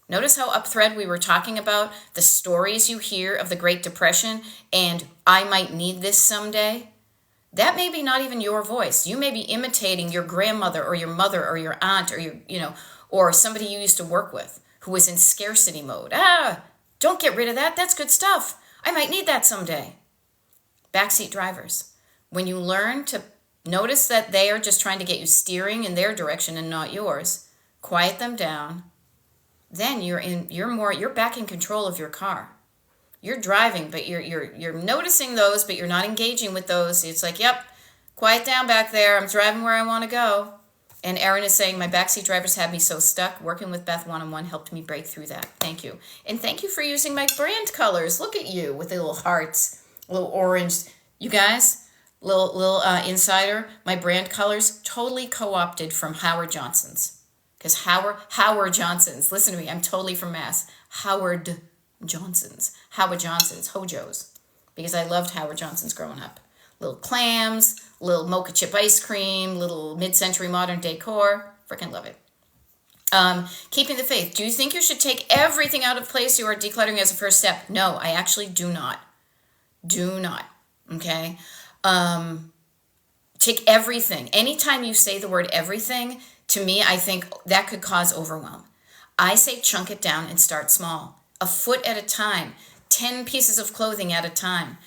Notice how up thread we were talking about the stories you hear of the Great Depression and I might need this someday. That may be not even your voice. You may be imitating your grandmother or your mother or your aunt or or somebody you used to work with who was in scarcity mode. Don't get rid of that. That's good stuff. I might need that someday. Backseat drivers. When you learn to notice that they are just trying to get you steering in their direction and not yours, quiet them down. Then you're back in control of your car. You're driving, but you're noticing those, but you're not engaging with those. It's like, yep, quiet down back there. I'm driving where I want to go. And Erin is saying, my backseat drivers had me so stuck. Working with Beth one-on-one helped me break through that. Thank you. And thank you for using my brand colors. Look at you with the little hearts, little orange. You guys, little insider, my brand colors totally co-opted from Howard Johnson's. Because Howard Johnson's, listen to me, I'm totally from Mass. Howard Johnson's, Hojo's. Because I loved Howard Johnson's growing up. Little clams, little mocha chip ice cream, little mid-century modern decor. Freaking love it. Keeping the faith. Do you think you should take everything out of place you are decluttering as a first step? No, I actually do not. Do not. Okay? Take everything. Anytime you say the word everything, to me, I think that could cause overwhelm. I say chunk it down and start small. A foot at a time. 10 pieces of clothing at a time.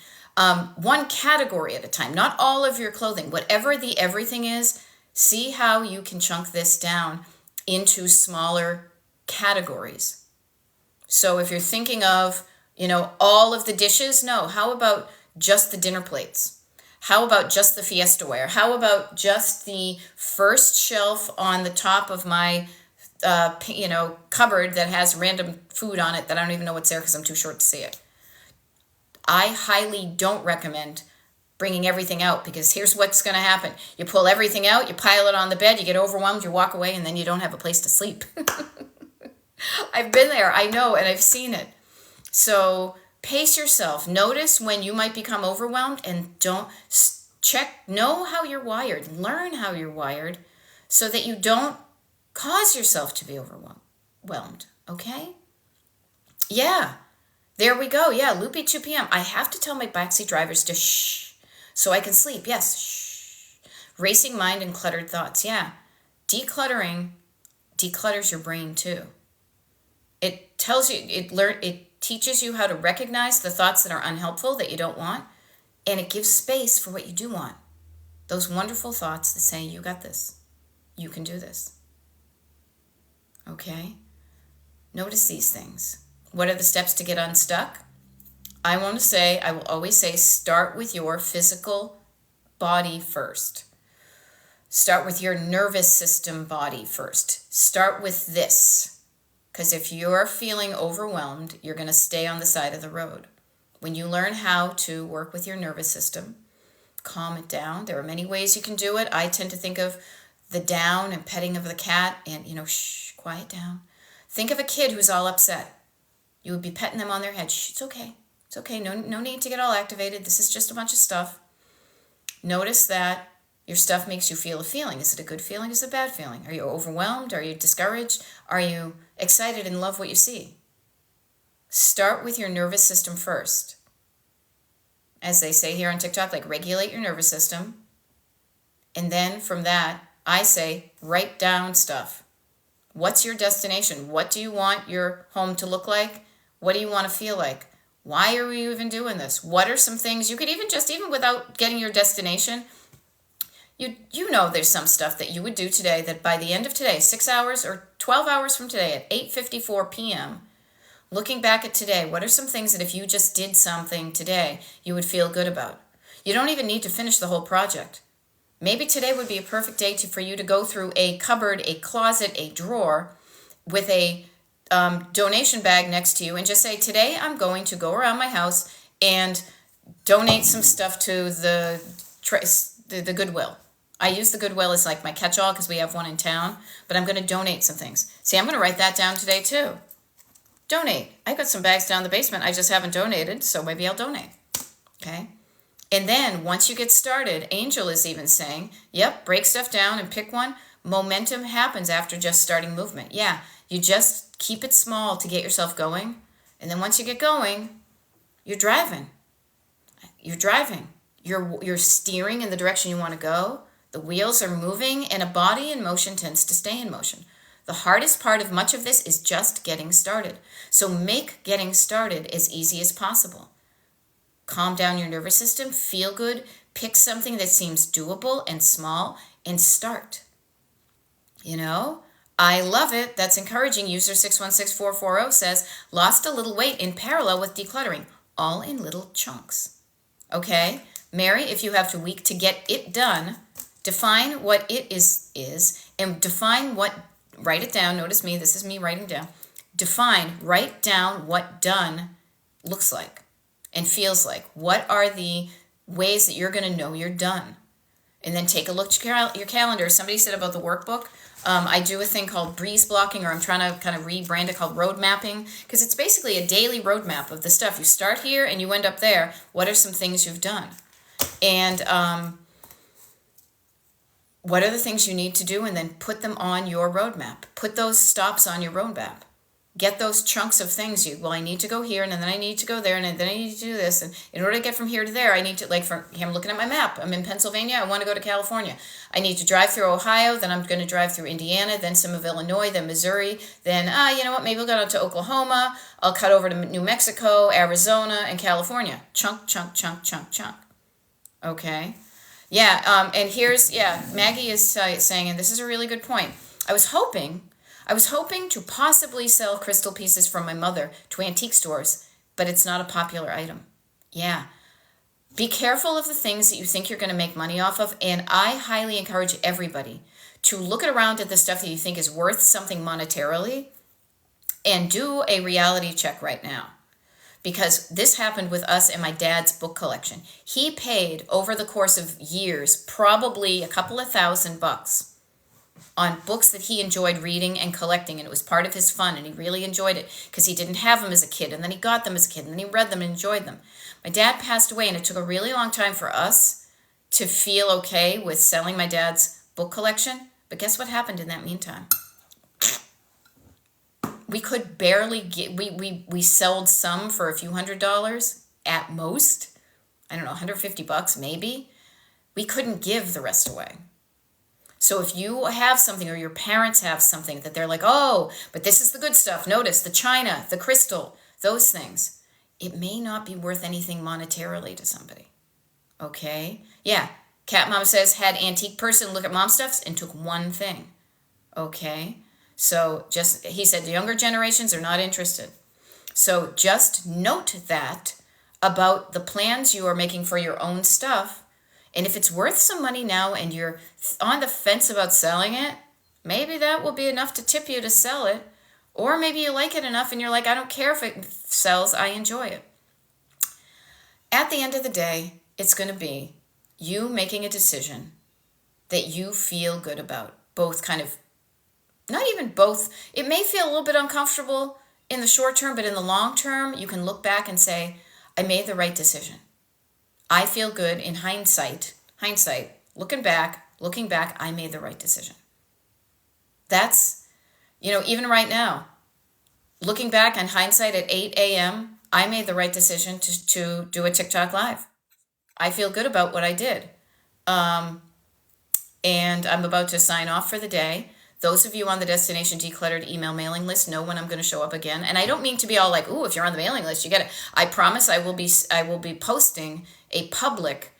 One category at a time, not all of your clothing. Whatever the everything is, see how you can chunk this down into smaller categories. So if you're thinking of, all of the dishes, no. How about just the dinner plates? How about just the Fiesta ware? How about just the first shelf on the top of my, cupboard that has random food on it that I don't even know what's there because I'm too short to see it? I highly don't recommend bringing everything out because here's what's going to happen. You pull everything out, you pile it on the bed, you get overwhelmed, you walk away, and then you don't have a place to sleep. I've been there, I know, and I've seen it. So pace yourself. Notice when you might become overwhelmed and know how you're wired. Learn how you're wired so that you don't cause yourself to be overwhelmed. Okay? Yeah. There we go. Yeah, loopy 2 p.m. I have to tell my backseat drivers to shh so I can sleep. Yes, shh. Racing mind and cluttered thoughts. Yeah. Decluttering declutters your brain too. It tells you, it teaches you how to recognize the thoughts that are unhelpful that you don't want, and it gives space for what you do want. Those wonderful thoughts that say, you got this. You can do this. Okay? Notice these things. What are the steps to get unstuck? I will always say, start with your physical body first. Start with your nervous system body first. Start with this. Because if you're feeling overwhelmed, you're going to stay on the side of the road. When you learn how to work with your nervous system, calm it down. There are many ways you can do it. I tend to think of the down and petting of the cat and, shh, quiet down. Think of a kid who's all upset. You would be petting them on their head. Shh, it's okay. It's okay. No need to get all activated. This is just a bunch of stuff. Notice that your stuff makes you feel a feeling. Is it a good feeling? Is it a bad feeling? Are you overwhelmed? Are you discouraged? Are you excited and love what you see? Start with your nervous system first. As they say here on TikTok, regulate your nervous system. And then from that, I say, write down stuff. What's your destination? What do you want your home to look like? What do you want to feel like? Why are we even doing this? What are some things you could even without getting your destination, you know there's some stuff that you would do today that by the end of today, 6 hours or 12 hours from today at 8:54 p.m., looking back at today, what are some things that if you just did something today, you would feel good about? You don't even need to finish the whole project. Maybe today would be a perfect day for you to go through a cupboard, a closet, a drawer with a donation bag next to you and just say, today I'm going to go around my house and donate some stuff to the Goodwill. I use the Goodwill as like my catch-all because we have one in town, but I'm going to donate some things. See, I'm going to write that down today too. Donate. I got some bags down the basement. I just haven't donated, so maybe I'll donate. Okay. And then once you get started, Angel is even saying, yep, break stuff down and pick one. Momentum happens after just starting movement. Yeah, you just keep it small to get yourself going. And then once you get going, you're driving. You're driving. You're steering in the direction you want to go. The wheels are moving, and a body in motion tends to stay in motion. The hardest part of much of this is just getting started. So make getting started as easy as possible. Calm down your nervous system, feel good, pick something that seems doable and small, and start. You know, I love it. That's encouraging. User 616440 says, lost a little weight in parallel with decluttering, all in little chunks. Okay, Mary, if you have a week to get it done, define what it is, and define what, write it down. Notice me, this is me writing down. Write down what done looks like and feels like. What are the ways that you're going to know you're done? And then take a look at your calendar. Somebody said about the workbook. I do a thing called breeze blocking, or I'm trying to kind of rebrand it called road mapping, because it's basically a daily roadmap of the stuff. You start here and you end up there. What are some things you've done? And what are the things you need to do? And then put them on your roadmap. Put those stops on your roadmap. Get those chunks of things. I need to go here, and then I need to go there, and then I need to do this. And in order to get from here to there, I need to, I'm looking at my map. I'm in Pennsylvania. I want to go to California. I need to drive through Ohio. Then I'm going to drive through Indiana, then some of Illinois, then Missouri. Then, you know what, maybe I'll go to Oklahoma. I'll cut over to New Mexico, Arizona, and California. Chunk, chunk, chunk, chunk, chunk. Okay. Yeah, and here's, Maggie is saying, and this is a really good point. I was hoping to possibly sell crystal pieces from my mother to antique stores, but it's not a popular item. Yeah. Be careful of the things that you think you're going to make money off of, and I highly encourage everybody to look around at the stuff that you think is worth something monetarily and do a reality check right now. Because this happened with us and my dad's book collection. He paid over the course of years, probably a couple of $1,000 on books that he enjoyed reading and collecting, and it was part of his fun, and he really enjoyed it because he didn't have them as a kid, and then he got them as a kid, and then he read them and enjoyed them. My dad passed away, and it took a really long time for us to feel okay with selling my dad's book collection, but guess what happened in that meantime? We could barely get, we sold some for a few $100s at most. I don't know, $150 maybe. We couldn't give the rest away. So if you have something, or your parents have something that they're like, oh, but this is the good stuff. Notice the china, the crystal, those things. It may not be worth anything monetarily to somebody. Okay? Yeah. Cat Mom says, had antique person look at mom stuffs and took one thing. Okay? So he said the younger generations are not interested. So just note that about the plans you are making for your own stuff. And if it's worth some money now and you're on the fence about selling it, maybe that will be enough to tip you to sell it. Or maybe you like it enough and you're like, I don't care if it sells, I enjoy it. At the end of the day, it's going to be you making a decision that you feel good about. Both kind of, not even both. It may feel a little bit uncomfortable in the short term, but in the long term, you can look back and say, I made the right decision. I feel good in hindsight, looking back, I made the right decision. That's, even right now, looking back on hindsight at 8 a.m., I made the right decision to do a TikTok live. I feel good about what I did. And I'm about to sign off for the day. Those of you on the Destination Decluttered email mailing list know when I'm going to show up again. And I don't mean to be all like, ooh, if you're on the mailing list, you get it. I promise I will be posting a public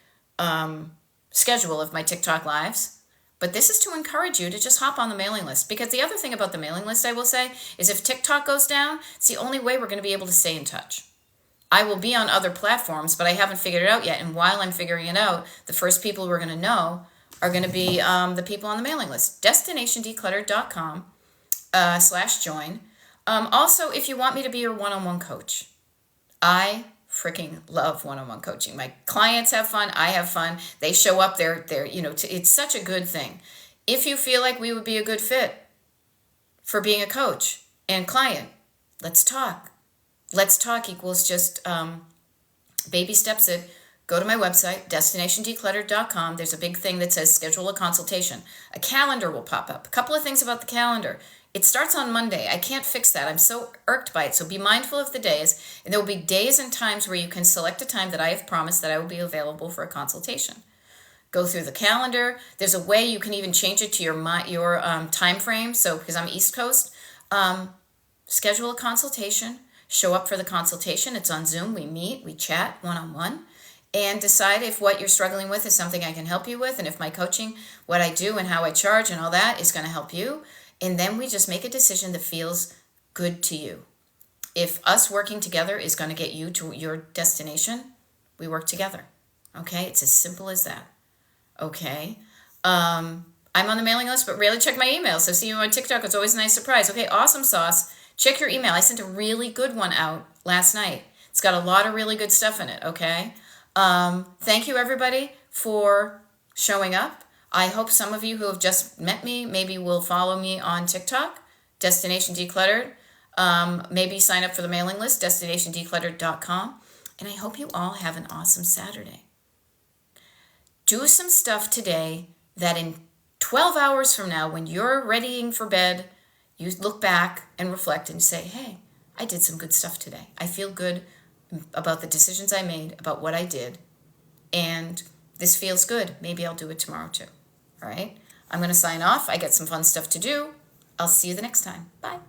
schedule of my TikTok lives. But this is to encourage you to just hop on the mailing list. Because the other thing about the mailing list, I will say, is if TikTok goes down, it's the only way we're going to be able to stay in touch. I will be on other platforms, but I haven't figured it out yet. And while I'm figuring it out, the first people we're going to know are going to be the people on the mailing list. DestinationDecluttered.com /join. Also, if you want me to be your one-on-one coach, I freaking love one-on-one coaching. My clients have fun. I have fun. They show up. They're it's such a good thing. If you feel like we would be a good fit for being a coach and client, let's talk. Let's talk equals just baby steps. Go to my website, destinationdecluttered.com. There's a big thing that says schedule a consultation. A calendar will pop up. A couple of things about the calendar. It starts on Monday. I can't fix that. I'm so irked by it. So be mindful of the days. And there will be days and times where you can select a time that I have promised that I will be available for a consultation. Go through the calendar. There's a way you can even change it to your time frame. So because I'm East Coast, schedule a consultation. Show up for the consultation. It's on Zoom. We meet. We chat one-on-one. And decide if what you're struggling with is something I can help you with, and if my coaching, what I do and how I charge and all that is going to help you. And then we just make a decision that feels good to you. If us working together is going to get you to your destination, we work together. Okay? It's as simple as that. Okay? I'm on the mailing list, but rarely check my email. So see you on TikTok. It's always a nice surprise. Okay, awesome sauce. Check your email. I sent a really good one out last night. It's got a lot of really good stuff in it, okay? Thank you, everybody, for showing up. I hope some of you who have just met me maybe will follow me on TikTok, Destination Decluttered. Maybe sign up for the mailing list, destinationdecluttered.com. And I hope you all have an awesome Saturday. Do some stuff today that in 12 hours from now, when you're readying for bed, you look back and reflect and say, hey, I did some good stuff today. I feel good about the decisions I made, about what I did, and this feels good. Maybe I'll do it tomorrow too. All right? I'm going to sign off. I got some fun stuff to do. I'll see you the next time. Bye.